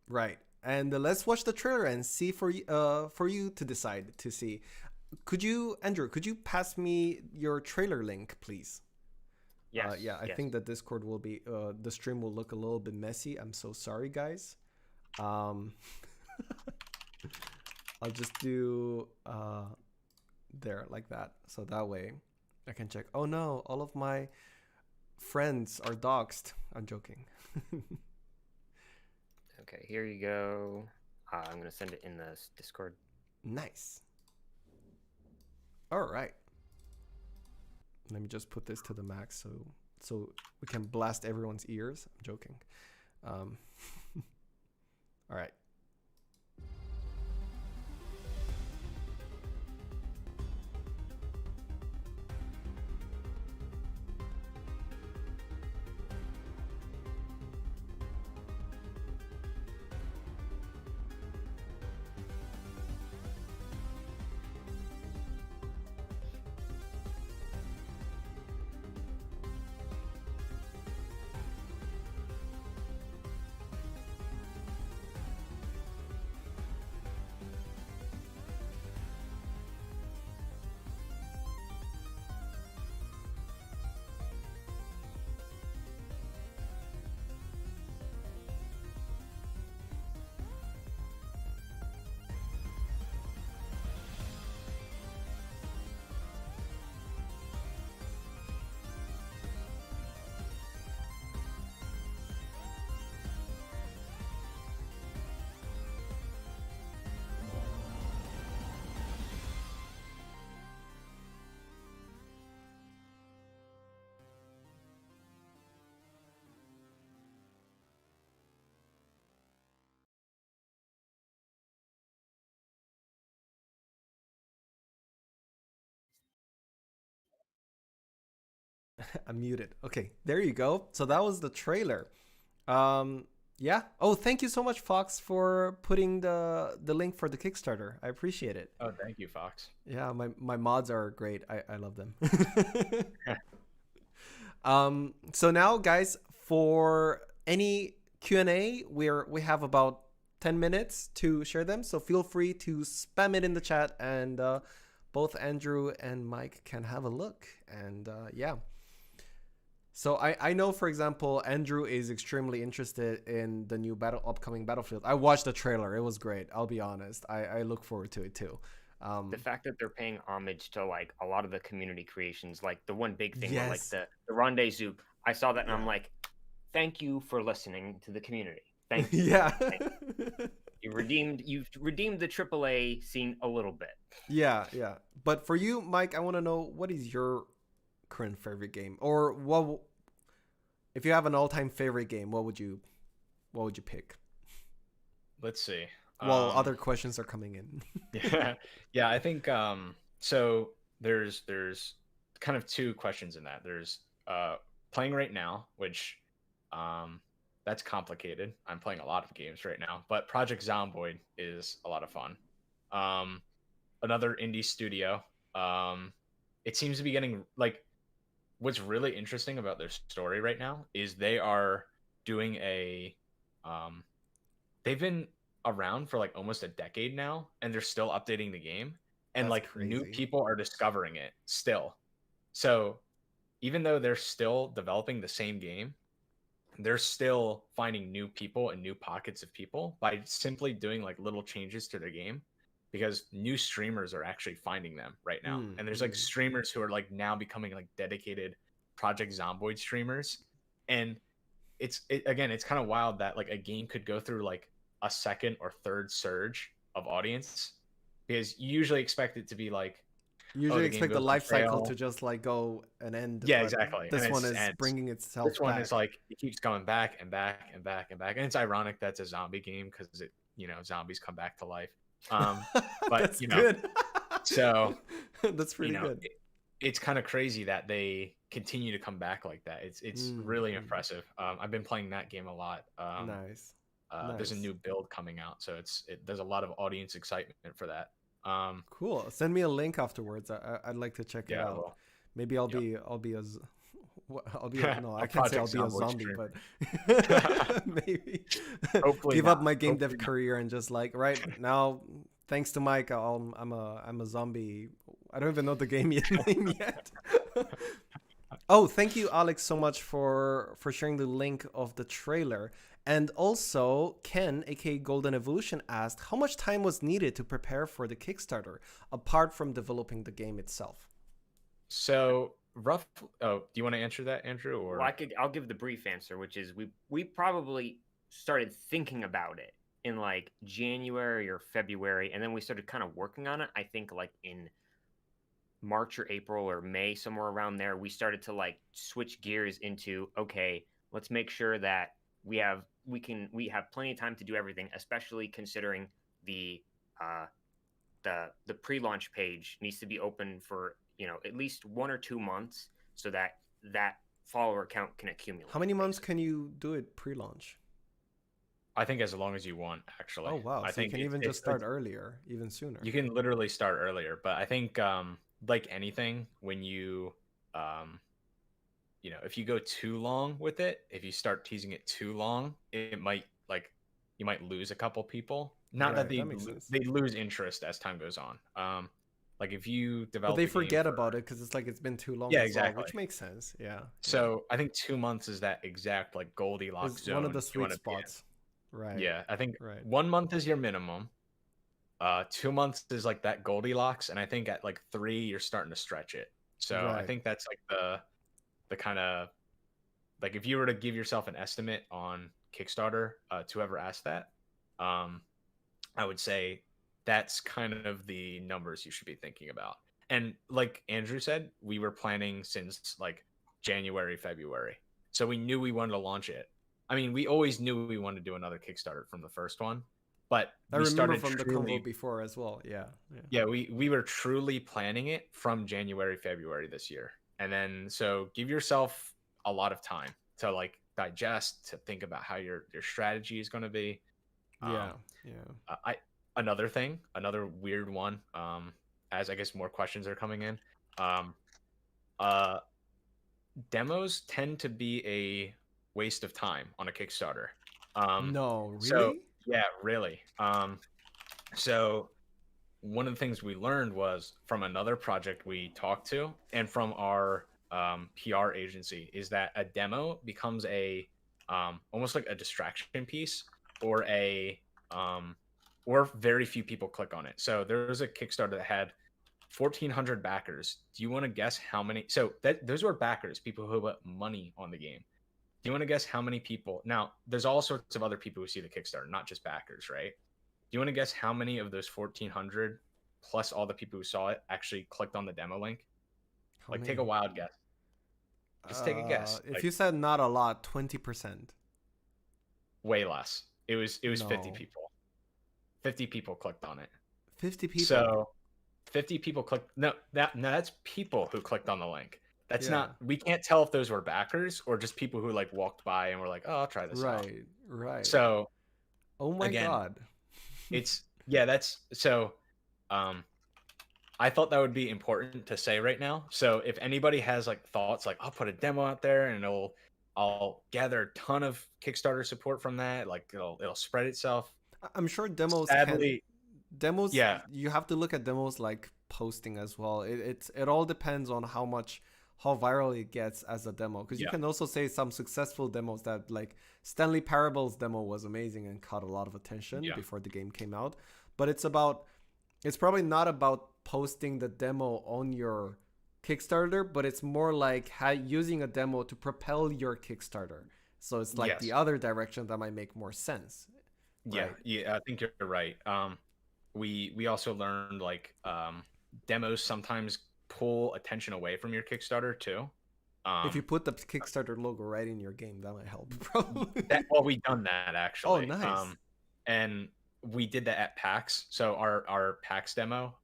Right. And let's watch the trailer and see for you to decide to see. Andrew, could you pass me your trailer link, please? Yes. Yeah, I yes. think that Discord will be, the stream will look a little bit messy. I'm so sorry, guys. I'll just do there like that. So that way I can check. Oh no, all of my friends are doxxed. I'm joking. Okay, here you go. I'm going to send it in the Discord. Nice. All right. Let me just put this to the max so we can blast everyone's ears. I'm joking. All right. I'm muted. Okay, there you go. So that was the trailer. Yeah. Oh, thank you so much, Fox, for putting the link for the Kickstarter. I appreciate it. Oh, thank you, Fox. Yeah, my mods are great. I love them. So now, guys, for any Q&A, we have about 10 minutes to share them. So feel free to spam it in the chat, and both Andrew and Mike can have a look. And yeah. So I know, for example, Andrew is extremely interested in the new upcoming Battlefield. I watched the trailer. It was great. I'll be honest. I look forward to it too. The fact that they're paying homage to like a lot of the community creations, like the one big thing, where, like Yes. the rendezvous. I saw that and I'm like, thank you for listening to the community. Thank you. Yeah. Thank you. You've redeemed the AAA scene a little bit. Yeah. But for you, Mike, I want to know, what is your current favorite game, or what? If you have an all-time favorite game, what would you pick? Let's see. While other questions are coming in. Yeah. I think so. There's kind of two questions in that. There's playing right now, which that's complicated. I'm playing a lot of games right now, but Project Zomboid is a lot of fun. Another indie studio. It seems to be getting like, what's really interesting about their story right now is they are doing they've been around for like almost a decade now, and they're still updating the game, and That's like new crazy. people are discovering it still. So even though they're still developing the same game, they're still finding new people and new pockets of people by simply doing like little changes to their game, because new streamers are actually finding them right now. And there's like streamers who are like now becoming like dedicated Project Zomboid streamers. And it's kind of wild that like a game could go through like a second or third surge of audience, because you usually expect it to be like, Usually the game expect the goes on life cycle trail. to just like go and end. Yeah, but exactly. This And one it is ends. bringing itself This one back. is like, it keeps going back and back and back and back. And it's ironic that's a zombie game, because it, zombies come back to life. But That's good. So that's pretty good. It's kind of crazy that they continue to come back like that. It's really impressive. I've been playing that game a lot. Nice. There's a new build coming out, so there's a lot of audience excitement for that. Cool. Send me a link afterwards. I'd like to check it out. Well, maybe I'll be no, I can't say I'll be a zombie, but maybe hopefully give not. up my game dev career and just like right now, thanks to Mike, I'm a zombie. I don't even know the game name yet. Oh, thank you, Alex, so much for sharing the link of the trailer. And also, Ken, aka Golden Evolution, asked how much time was needed to prepare for the Kickstarter, apart from developing the game itself. So rough. Oh, do you want to answer that, Andrew? Or Well, I'll give the brief answer, which is we probably started thinking about it in like January or February, and then we started kind of working on it. I think like in March or April or May, somewhere around there, we started to like switch gears into, okay, let's make sure that we have plenty of time to do everything, especially considering the pre-launch page needs to be open for at least 1 or 2 months, so that follower count can accumulate. How many months can you do it pre-launch? I think as long as you want, actually. Oh wow! I So think you can even just start earlier, even sooner. You can literally start earlier, but I think like anything, when you if you go too long with it, if you start teasing it too long, it might you might lose a couple people. Not Right, that they lose interest as time goes on. Like if you develop, but they forget about it because it's like it's been too long. Yeah, as exactly. Well, which makes sense. Yeah. So I think 2 months is that exact like Goldilocks zone. One of the sweet spots. Right. Yeah, I think right. 1 month is your minimum. 2 months is like that Goldilocks, and I think at like 3 you're starting to stretch it. So Right. I think that's like the kind of like, if you were to give yourself an estimate on Kickstarter, to whoever asked that, I would say that's kind of the numbers you should be thinking about. And like Andrew said, we were planning since like January, February. So we knew we wanted to launch it. I mean, we always knew we wanted to do another Kickstarter from the first one, but I remember from the convo before as well. Yeah. Yeah, we were truly planning it from January, February this year. And then so give yourself a lot of time to like digest, to think about how your strategy is going to be. Yeah, Um, yeah. I Another thing, another weird one. As I guess more questions are coming in, um, uh, demos tend to be a waste of time on a Kickstarter. No, So really? yeah, really. So one of the things we learned was from another project we talked to and from our PR agency is that a demo becomes a almost like a distraction piece or a um, or very few people click on it. So there was a Kickstarter that had 1,400 backers. Do you want to guess how many? So that those were backers, people who put money on the game. Do you want to guess how many people? Now, there's all sorts of other people who see the Kickstarter, not just backers, right? Do you want to guess how many of those 1,400 plus all the people who saw it actually clicked on the demo link? How Like, take a many? wild guess. Just take a guess. If Like, you said not a lot, 20%. way less. It was 50 No. people. 50 people clicked on it. 50 people. So 50 people clicked. No, that's people who clicked on the link. That's Yeah. not. We can't tell if those were backers or just people who like walked by and were like, "Oh, I'll try this out." Right, right. So Oh my again, god. it's yeah. That's so. Um, I thought that would be important to say right now. So if anybody has like thoughts, like I'll put a demo out there and I'll gather a ton of Kickstarter support from that. Like it'll spread itself. I'm sure demos can Sadly, demos yeah, you have to look at demos like posting as well. It all depends on how viral it gets as a demo, because you yeah, can also say some successful demos that, like, Stanley Parable's demo was amazing and caught a lot of attention yeah, before the game came out. But it's probably not about posting the demo on your Kickstarter, but it's more like using a demo to propel your Kickstarter. So it's like the yes, other direction that might make more sense, yeah, right? yeah. I think you're right. We also learned like demos sometimes pull attention away from your Kickstarter too. If you Um, put the Kickstarter logo right in your game, that might help, probably. that well, we done that Oh, actually. nice. And we did that at PAX. So our PAX demo.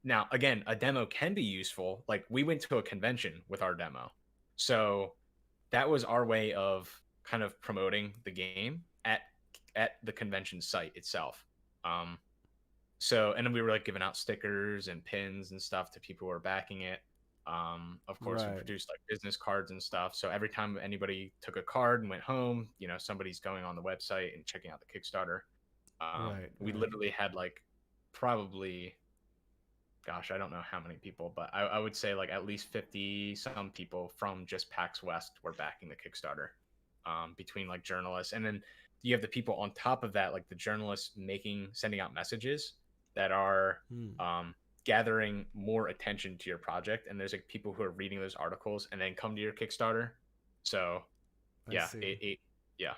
Now again, a demo can be useful. Like we went to a convention with our demo, so that was our way of kind of promoting the game at the convention site itself. Um, so and then we were like giving out stickers and pins and stuff to people who were backing it. Of course, we Right, produced like business cards and stuff. So every time anybody took a card and went home, somebody's going on the website and checking out the Kickstarter. right, We right. literally had like probably, gosh, I don't know how many people, but I would say like at least 50 some people from just PAX West were backing the Kickstarter, between like journalists. And then you have the people on top of that, like the journalists sending out messages that are Hmm, gathering more attention to your project. And there's like people who are reading those articles and then come to your Kickstarter. So I yeah, see. yeah,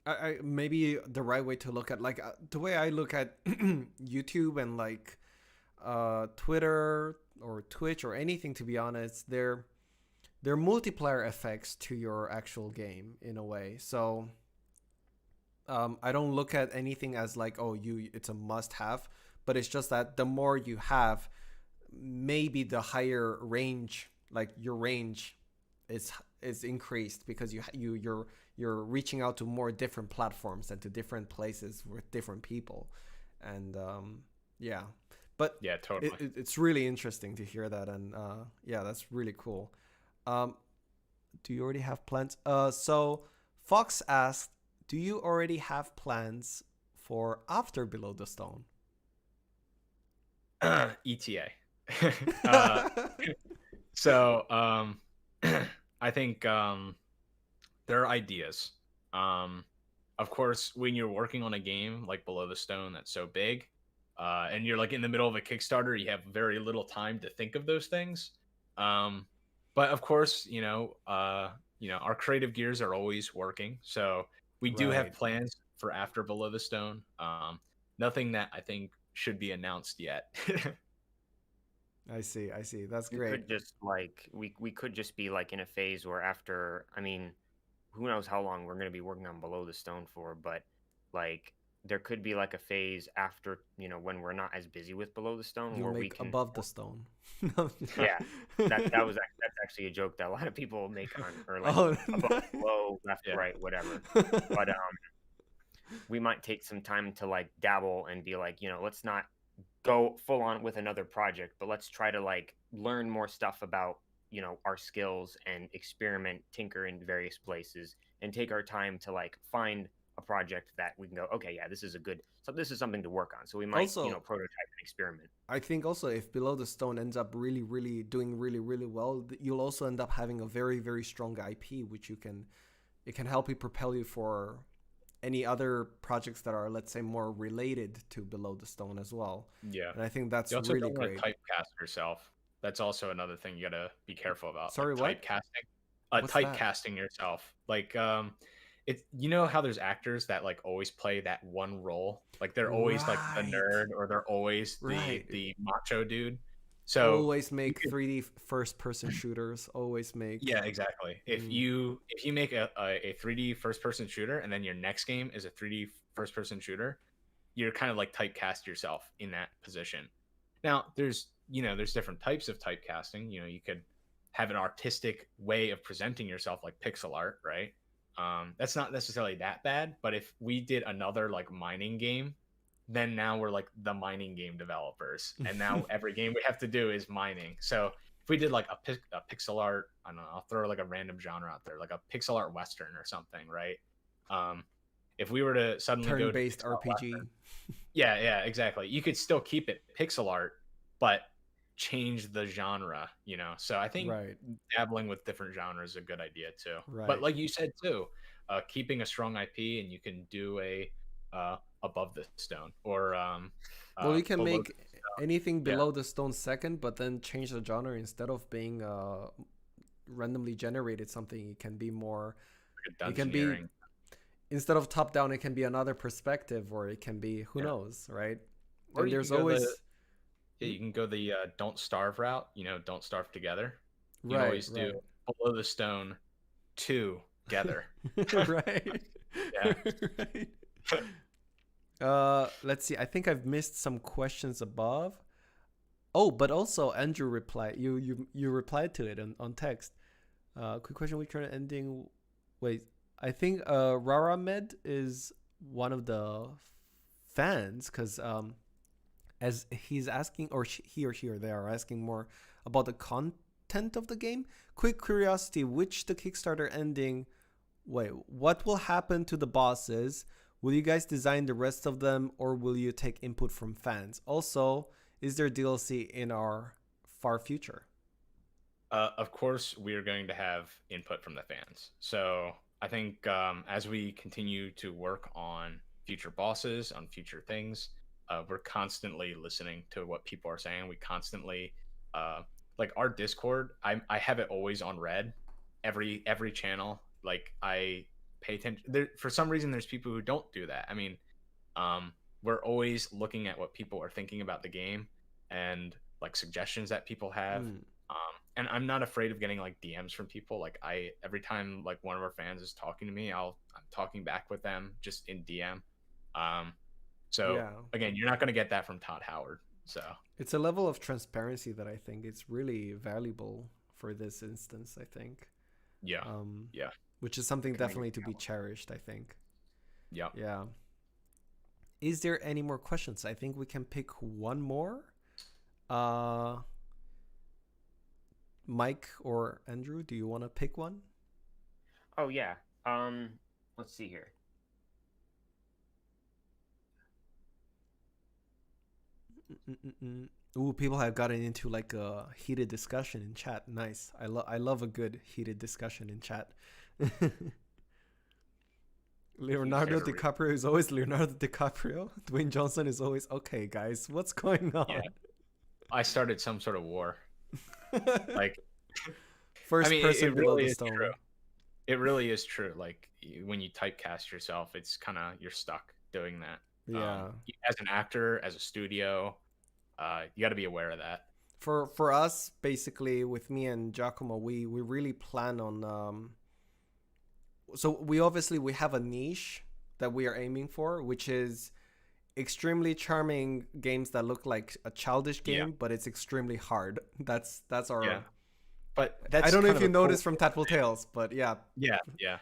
I maybe the right way to look at, like, the way I look at YouTube and, like, Twitter or Twitch or anything, to be honest, they're multiplier effects to your actual game in a way. So I don't look at anything as like, oh, it's a must have, but it's just that the more you have, maybe the higher range, like your range is increased, because you're reaching out to more different platforms and to different places with different people. And yeah, but yeah, totally. it's really interesting to hear that. And yeah, that's really cool. um do you already have plans? So Fox asked, do you already have plans for after Below the Stone? ETA. uh, so I think there are ideas. Um, of course, when you're working on a game like Below the Stone that's so big, and you're like in the middle of a Kickstarter, you have very little time to think of those things. Um, but of course, our creative gears are always working. So we do have Right. plans for after Below the Stone. Nothing that I think should be announced yet. I see. I see. That's You great. could just like we could just be like in a phase where after, I mean, who knows how long we're going to be working on Below the Stone for, but like there could be like a phase after, when we're not as busy with Below the Stone, You'll where we make can, above the stone. No. yeah, that's actually a joke that a lot of people make on, or like Oh, above, nice. below, left, Yeah. right, whatever. But we might take some time to like dabble and be like, let's not go full on with another project, but let's try to like learn more stuff about, our skills and experiment, tinker in various places, and take our time to like find a project that we can go, okay, yeah, this is something to work on. So we might, Also, prototype and experiment. I think also if Below the Stone ends up really, really doing really, really well, you'll also end up having a very, very strong IP, which it can help you propel you for any other projects that are, let's say, more related to Below the Stone as well. Yeah. And I think that's You also really don't want great. to typecast yourself. That's also another thing you gotta be careful about. Sorry, what? Typecasting. What's that? Typecasting yourself. Like it's, how there's actors that like always play that one role. Like they're always like the Right. nerd, or they're always Right. the macho dude. So Always make 3D first person shooters. Always make. yeah, exactly. If you make a 3D first person shooter, and then your next game is a 3D first person shooter, you're kind of like typecast yourself in that position. Now, there's different types of typecasting. You could have an artistic way of presenting yourself, like pixel art, right? That's not necessarily that bad, but if we did another like mining game, then now we're like the mining game developers, and now every game we have to do is mining. So if we did like a pixel art, I don't know, I'll throw like a random genre out there, like a pixel art western or something, right? If we were to suddenly turn-based go to RPG. Western, yeah, exactly. You could still keep it pixel art, but change the genre, So I think Right. dabbling with different genres is a good idea too. Right. But like you said too, keeping a strong IP, and you can do a Above the Stone, or Well, you can Below make the Stone. anything Below the Stone second, but then change the genre. Instead of being randomly generated something, it can be more. Like It can be, instead of top down, it can be another perspective, or it can be who knows, right? Or And you there's can go always you can go the Don't Starve route. Don't starve together. You can right, always do Below the Stone together. right. Yeah. Right. Let's see. I think I've missed some questions above. Oh, but also Andrew replied. You replied to it on text. Quick question: which current ending? Wait, I think Rara Med is one of the fans, because as he's asking, or he or they are asking more about the content of the game. Quick curiosity: which the Kickstarter ending? Wait, what will happen to the bosses? Will you guys design the rest of them, or will you take input from fans? Also, is there DLC in our far future? Of course, we are going to have input from the fans. So I think as we continue to work on future bosses, on future things, we're constantly listening to what people are saying. We constantly, like our Discord, I have it always on red, every channel. Like I pay attention. For some reason, there's people who don't do that. I mean, we're always looking at what people are thinking about the game, and like suggestions that people have. And I'm not afraid of getting like DMs from people. Like every time like one of our fans is talking to me, I'm talking back with them just in DM. So Yeah. again, you're not going to get that from Todd Howard. So It's a level of transparency that I think it's really valuable for this instance, I think. yeah. Yeah. Which is something definitely to be cherished, I think. Yeah. Yeah. Is there any more questions? I think we can pick one more. Mike or Andrew, do you want to pick one? Oh yeah. Let's see here. Ooh, people have gotten into like a heated discussion in chat. Nice. I love a good heated discussion in chat. Leonardo DiCaprio is always Leonardo DiCaprio. Dwayne Johnson is always, okay, guys, what's going on? Yeah. I started some sort of war. Like, first person it below really the is stone. true. It really is true. Like when you typecast yourself, it's kind of, you're stuck doing that. Yeah. As an actor, as a studio, you got to be aware of that. For us, basically, with me and Giacomo, we really plan on. So we have a niche that we are aiming for, which is extremely charming games that look like a childish game, but it's extremely hard. That's our. Yeah. But that's I don't know kind if of you a cool noticed from Tadpole Tales, but yeah. Yeah, yeah.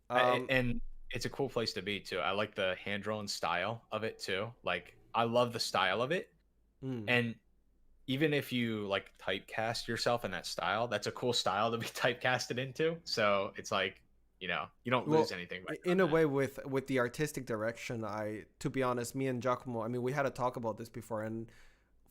Um, And it's a cool place to be too. I like the hand drawn style of it too. Like I love the style of it. And even if you like typecast yourself in that style, that's a cool style to be typecasted into. So it's like, you know, you don't lose anything by in a doing way with the artistic direction. To be honest, me and Giacomo, I mean, we had a talk about this before, and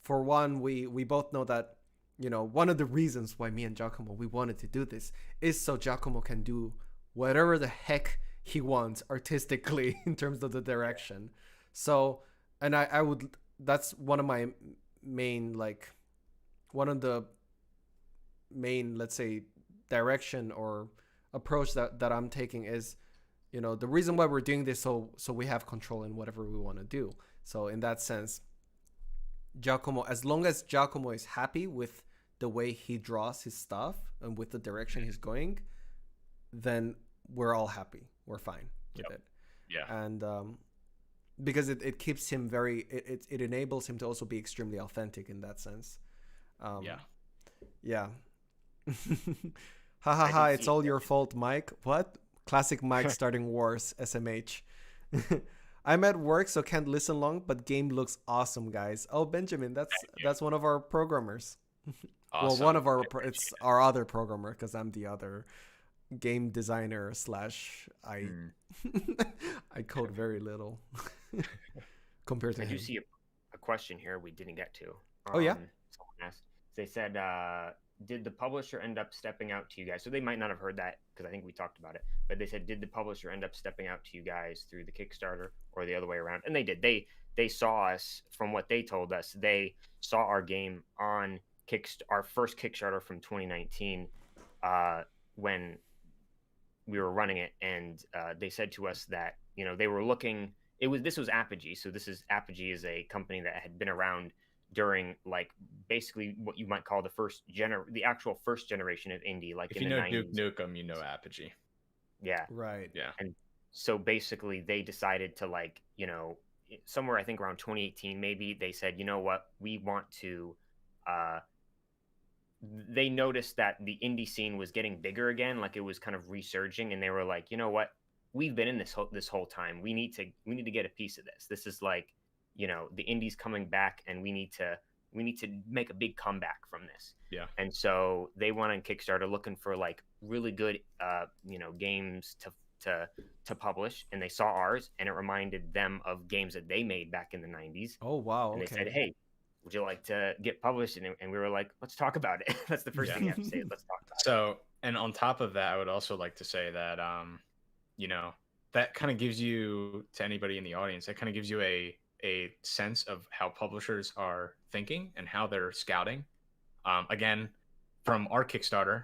for one, we both know that, you know, one of the reasons why me and Giacomo we wanted to do this is so Giacomo can do whatever the heck he wants artistically in terms of the direction. So, and I would, that's one of my main, like, one of the main, let's say, direction or approach that I'm taking is, you know, the reason why we're doing this, so we have control in whatever we want to do. So in that sense, Giacomo, as long as Giacomo is happy with the way he draws his stuff and with the direction he's going, then we're all happy. We're fine with it. Yeah. And because it keeps him very, it enables him to also be extremely authentic in that sense. Yeah. Ha ha ha, it's all your fault, Mike. What? Classic Mike starting wars, SMH. I'm at work, so can't listen long, but game looks awesome, guys. Oh, Benjamin, that's one of our programmers. Awesome. Well, one of our, it's our other programmer, because I'm the other game designer / I code very little compared to him. I do see a question here we didn't get to. Oh, yeah? Someone asked. They said, did the publisher end up stepping out to you guys? So they might not have heard that because I think we talked about it. But they said, did the publisher end up stepping out to you guys through the Kickstarter or the other way around? And they did. They saw us, from what they told us. They saw our game on our first Kickstarter from 2019 when we were running it, and they said to us that, you know, they were looking. This was Apogee. So Apogee is a company that had been around during, like, basically what you might call the actual first generation of indie, like, if in you the know 90s. Duke Nukem, you know Apogee. Yeah. Right. Yeah. And so basically they decided to, like, you know, somewhere I think around 2018 maybe, they said, you know what, we want to they noticed that the indie scene was getting bigger again, like it was kind of resurging, and they were like, you know what, we've been in this whole time. We need to get a piece of this. This is like, you know, the indie's coming back, and we need to make a big comeback from this. Yeah. And so they went on Kickstarter looking for, like, really good you know, games to publish, and they saw ours, and it reminded them of games that they made back in the 90s. Oh, wow. And Okay. they said, hey, would you like to get published? And we were like, let's talk about it. That's the first thing you have to say. Let's talk about it. So, and on top of that, I would also like to say that, you know, that kind of gives you, to anybody in the audience, that kind of gives you a sense of how publishers are thinking and how they're scouting. Again, from our Kickstarter,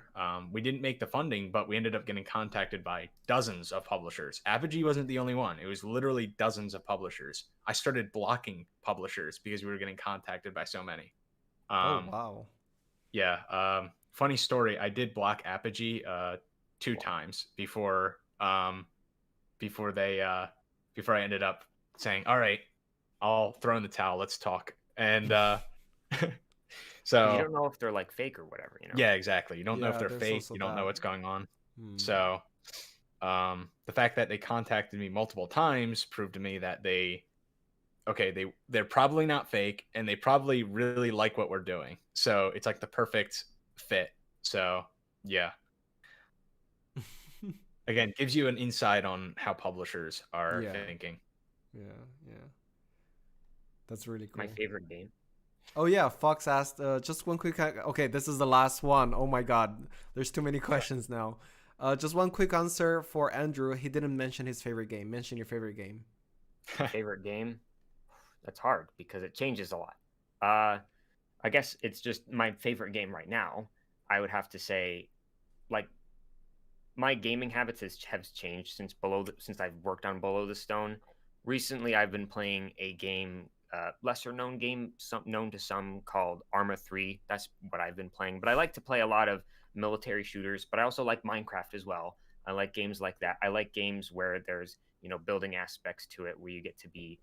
we didn't make the funding, but we ended up getting contacted by dozens of publishers. Apogee wasn't the only one. It was literally dozens of publishers. I started blocking publishers because we were getting contacted by so many. Oh, wow. Yeah. Funny story. I did block Apogee 2 times before I ended up saying, all right, I'll throw in the towel. Let's talk. And so you don't know if they're, like, fake or whatever, you know? Yeah, exactly. You don't know if they're there's fake. also You don't that. know what's going on. So the fact that they contacted me multiple times proved to me that they're probably not fake, and they probably really like what we're doing. So it's like the perfect fit. So yeah. Again, gives you an insight on how publishers are thinking. Yeah. That's really cool. My favorite game. Oh yeah, Fox asked just one quick. Okay, this is the last one. Oh my God, there's too many questions now. Just one quick answer for Andrew. He didn't mention his favorite game. Mention your favorite game. Favorite game? That's hard because it changes a lot. I guess it's just my favorite game right now. I would have to say, like, my gaming habits have changed since I've worked on Below the Stone. Recently, I've been playing a game, lesser known game, known to some, called Arma 3. That's what I've been playing. But I like to play a lot of military shooters, but I also like Minecraft as well. I like games like that. I like games where there's, building aspects to it where you get to be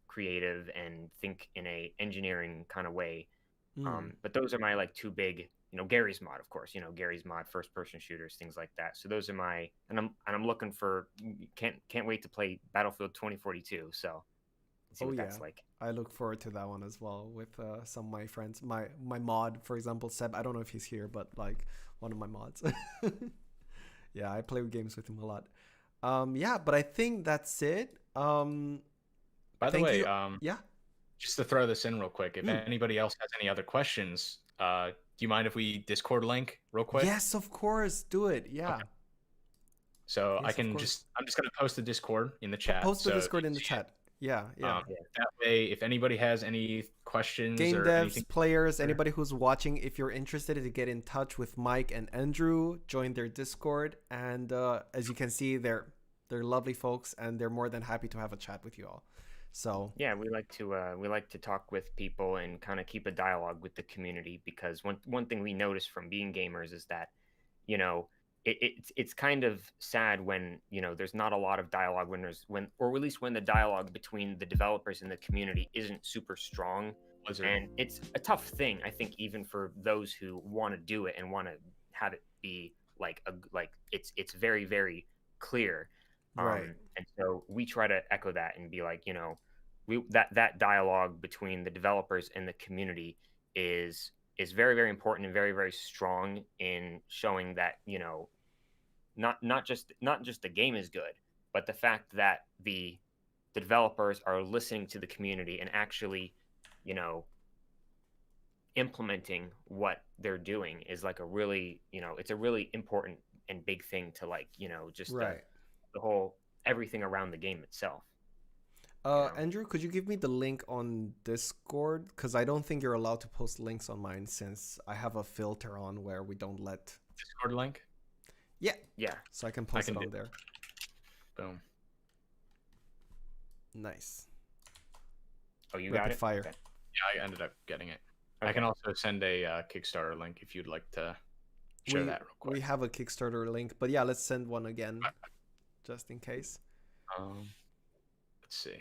creative and think in a engineering kind of way. But those are my like two big, Gary's mod, of course, Gary's mod, first person shooters, things like that. So those are my, and I'm looking for, can't wait to play Battlefield 2042. So see what that's like. I look forward to that one as well with some of my friends. My mod, for example, Seb. I don't know if he's here, but like one of my mods. Yeah, I play games with him a lot. Yeah, but I think that's it. By the way, yeah, just to throw this in real quick, if anybody else has any other questions, do you mind if we Discord link real quick? Yes, of course. Do it. Yeah. Okay. So yes, I'm just gonna post the Discord in the chat. Post the Discord in the chat. Yeah. That way, if anybody has any questions, game or devs, anything, players, anybody who's watching, if you're interested to get in touch with Mike and Andrew, join their Discord. And as you can see, they're lovely folks, and they're more than happy to have a chat with you all. So yeah, we like to talk with people and kind of keep a dialogue with the community, because one thing we notice from being gamers is that, it's kind of sad when there's not a lot of dialogue or at least when the dialogue between the developers and the community isn't super strong. And it's a tough thing, I think, even for those who want to do it and want to have it be like it's very, very clear. Right. And so we try to echo that and be like, that dialogue between the developers and the community is very, very important and very, very strong in showing that, not just the game is good, but the fact that the developers are listening to the community and actually, implementing what they're doing is like a really, it's a really important and big thing to like, just right. the whole everything around the game itself. Andrew, could you give me the link on Discord? Because I don't think you're allowed to post links on mine, since I have a filter on where we don't let Discord link. Yeah. So I can post it on there. Boom. Nice. Oh, you Rapid got it. fire. Okay. Yeah, I ended up getting it. Okay. I can also send a Kickstarter link if you'd like to share that real quick. We have a Kickstarter link, but yeah, let's send one again, just in case. Let's see.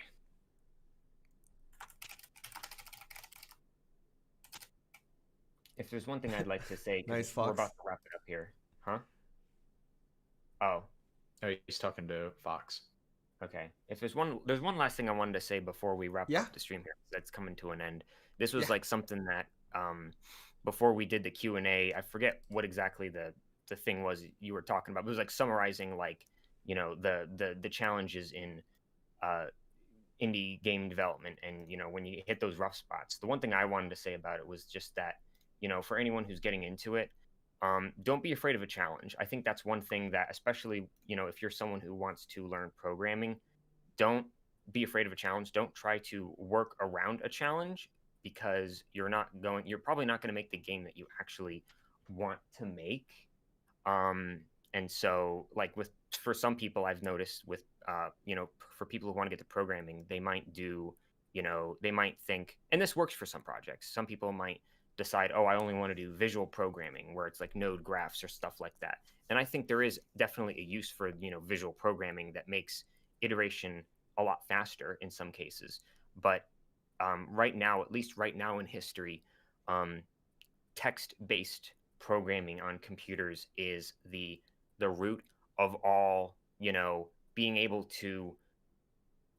If there's one thing I'd like to say, 'cause Nice, we're Fox. about to wrap it up here. Huh? Oh, Oh, he's talking to Fox. okay. If there's one last thing I wanted to say before we wrap Yeah. up the stream here, that's coming to an end. This was Yeah. like something that before we did the Q&A, I forget what exactly the thing was you were talking about. But it was like summarizing like, the challenges in indie game development, and when you hit those rough spots. The one thing I wanted to say about it was just that, for anyone who's getting into it, don't be afraid of a challenge. I think that's one thing that, especially, if you're someone who wants to learn programming, don't be afraid of a challenge. Don't try to work around a challenge, because you're probably not going to make the game that you actually want to make. And so like for some people, I've noticed with, for people who want to get to programming, they might think, and this works for some projects. Some people might decide, oh, I only want to do visual programming, where it's like node graphs or stuff like that. And I think there is definitely a use for, visual programming that makes iteration a lot faster in some cases. But right now, at least right now in history, text-based programming on computers is the root of all, being able to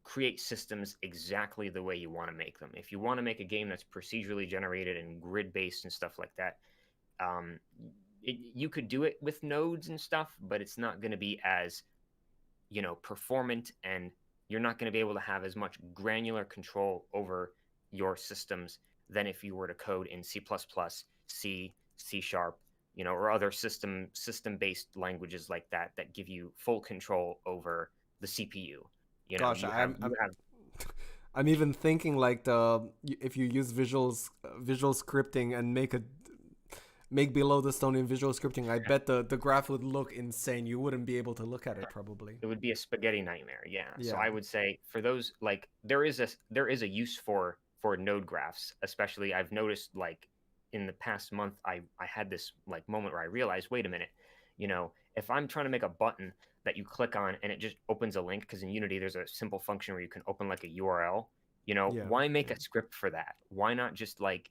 create systems exactly the way you want to make them. If you want to make a game that's procedurally generated and grid-based and stuff like that, you could do it with nodes and stuff, but it's not going to be as, performant, and you're not going to be able to have as much granular control over your systems than if you were to code in C++, C, C#, or other system-based languages like that give you full control over the CPU. Gosh, I'm even thinking like if you use visual scripting and make below the stone in visual scripting, I bet the graph would look insane. You wouldn't be able to look at it probably. It would be a spaghetti nightmare. Yeah. So I would say for those, like, there is a use for node graphs, especially. I've noticed, like, in the past month, I had this like moment where I realized, wait a minute, You know, if I'm trying to make a button that you click on and it just opens a link, because in Unity there's a simple function where you can open like a URL, you know, Yeah. why make a script for that? Why not just like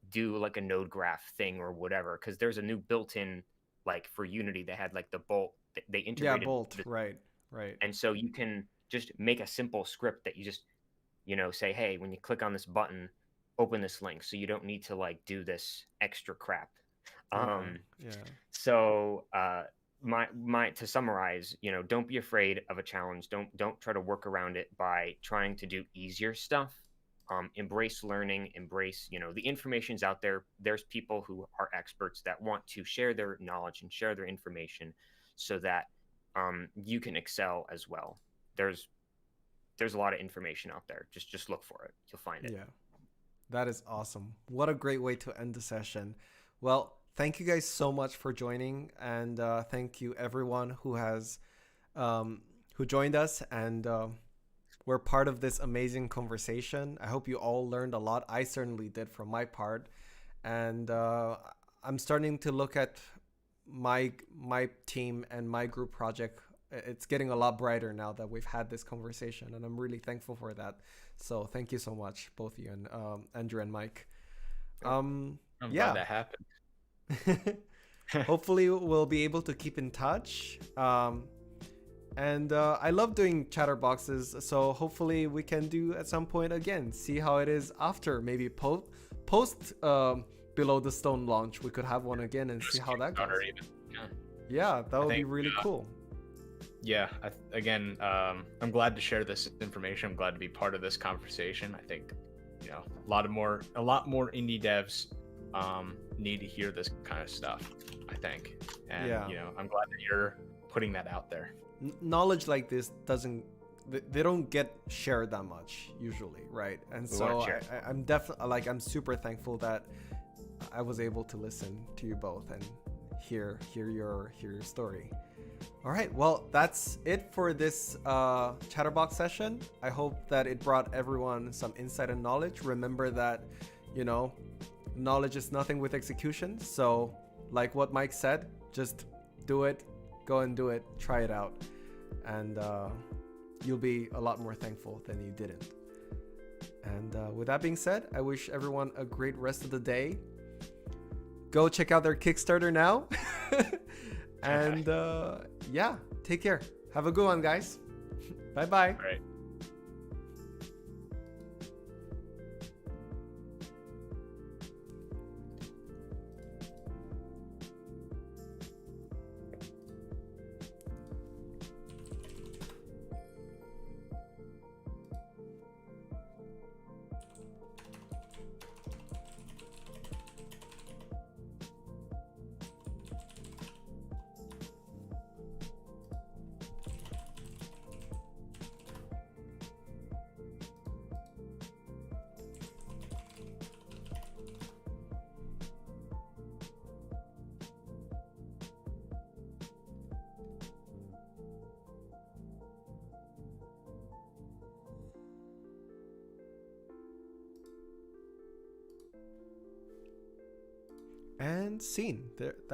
do like a node graph thing or whatever? Because there's a new built-in, like for Unity, they had like the bolt, they Yeah, integrated Bolt. the, Right. Right. and so you can just make a simple script that you just, you know, say, hey, when you click on this button, open this link, so you don't need to like do this extra crap. Yeah. Yeah. So my to summarize, you know, don't be afraid of a challenge. Don't try to work around it by trying to do easier stuff. Embrace learning, embrace, you know, the information's out there. There's people who are experts that want to share their knowledge and share their information so that you can excel as well. There's a lot of information out there. Just look for it. You'll find it. Yeah. That is awesome. What a great way to end the session. Well, thank you guys so much for joining, and thank you everyone who has who joined us and were part of this amazing conversation. I hope you all learned a lot. I certainly did from my part, and I'm starting to look at my team and my group project. It's getting a lot brighter now that we've had this conversation, and I'm really thankful for that. So thank you so much, both of you, and Andrew and Mike. I'm Yeah. glad that happened. Hopefully we'll be able to keep in touch. And I love doing chatterboxes, so hopefully we can do at some point again. See how it is after, maybe post Below the Stone launch. We could have one again and see how that goes. Yeah, that would be really cool. Yeah, again, I'm glad to share this information. I'm glad to be part of this conversation. I think, you know, a lot more indie devs need to hear this kind of stuff, I think. And, you know, I'm glad that you're putting that out there. Knowledge like this they don't get shared that much usually, right? And so I'm definitely, like, I'm super thankful that I was able to listen to you both and hear your story. All right, well, that's it for this Chatterbox session. I hope that it brought everyone some insight and knowledge. Remember that, you know, knowledge is nothing with execution. So like what Mike said, just do it, go and do it, try it out. And you'll be a lot more thankful than you didn't. And with that being said, I wish everyone a great rest of the day. Go check out their Kickstarter now. And yeah, take care. Have a good one, guys. Bye-bye. All right. And scene. There, that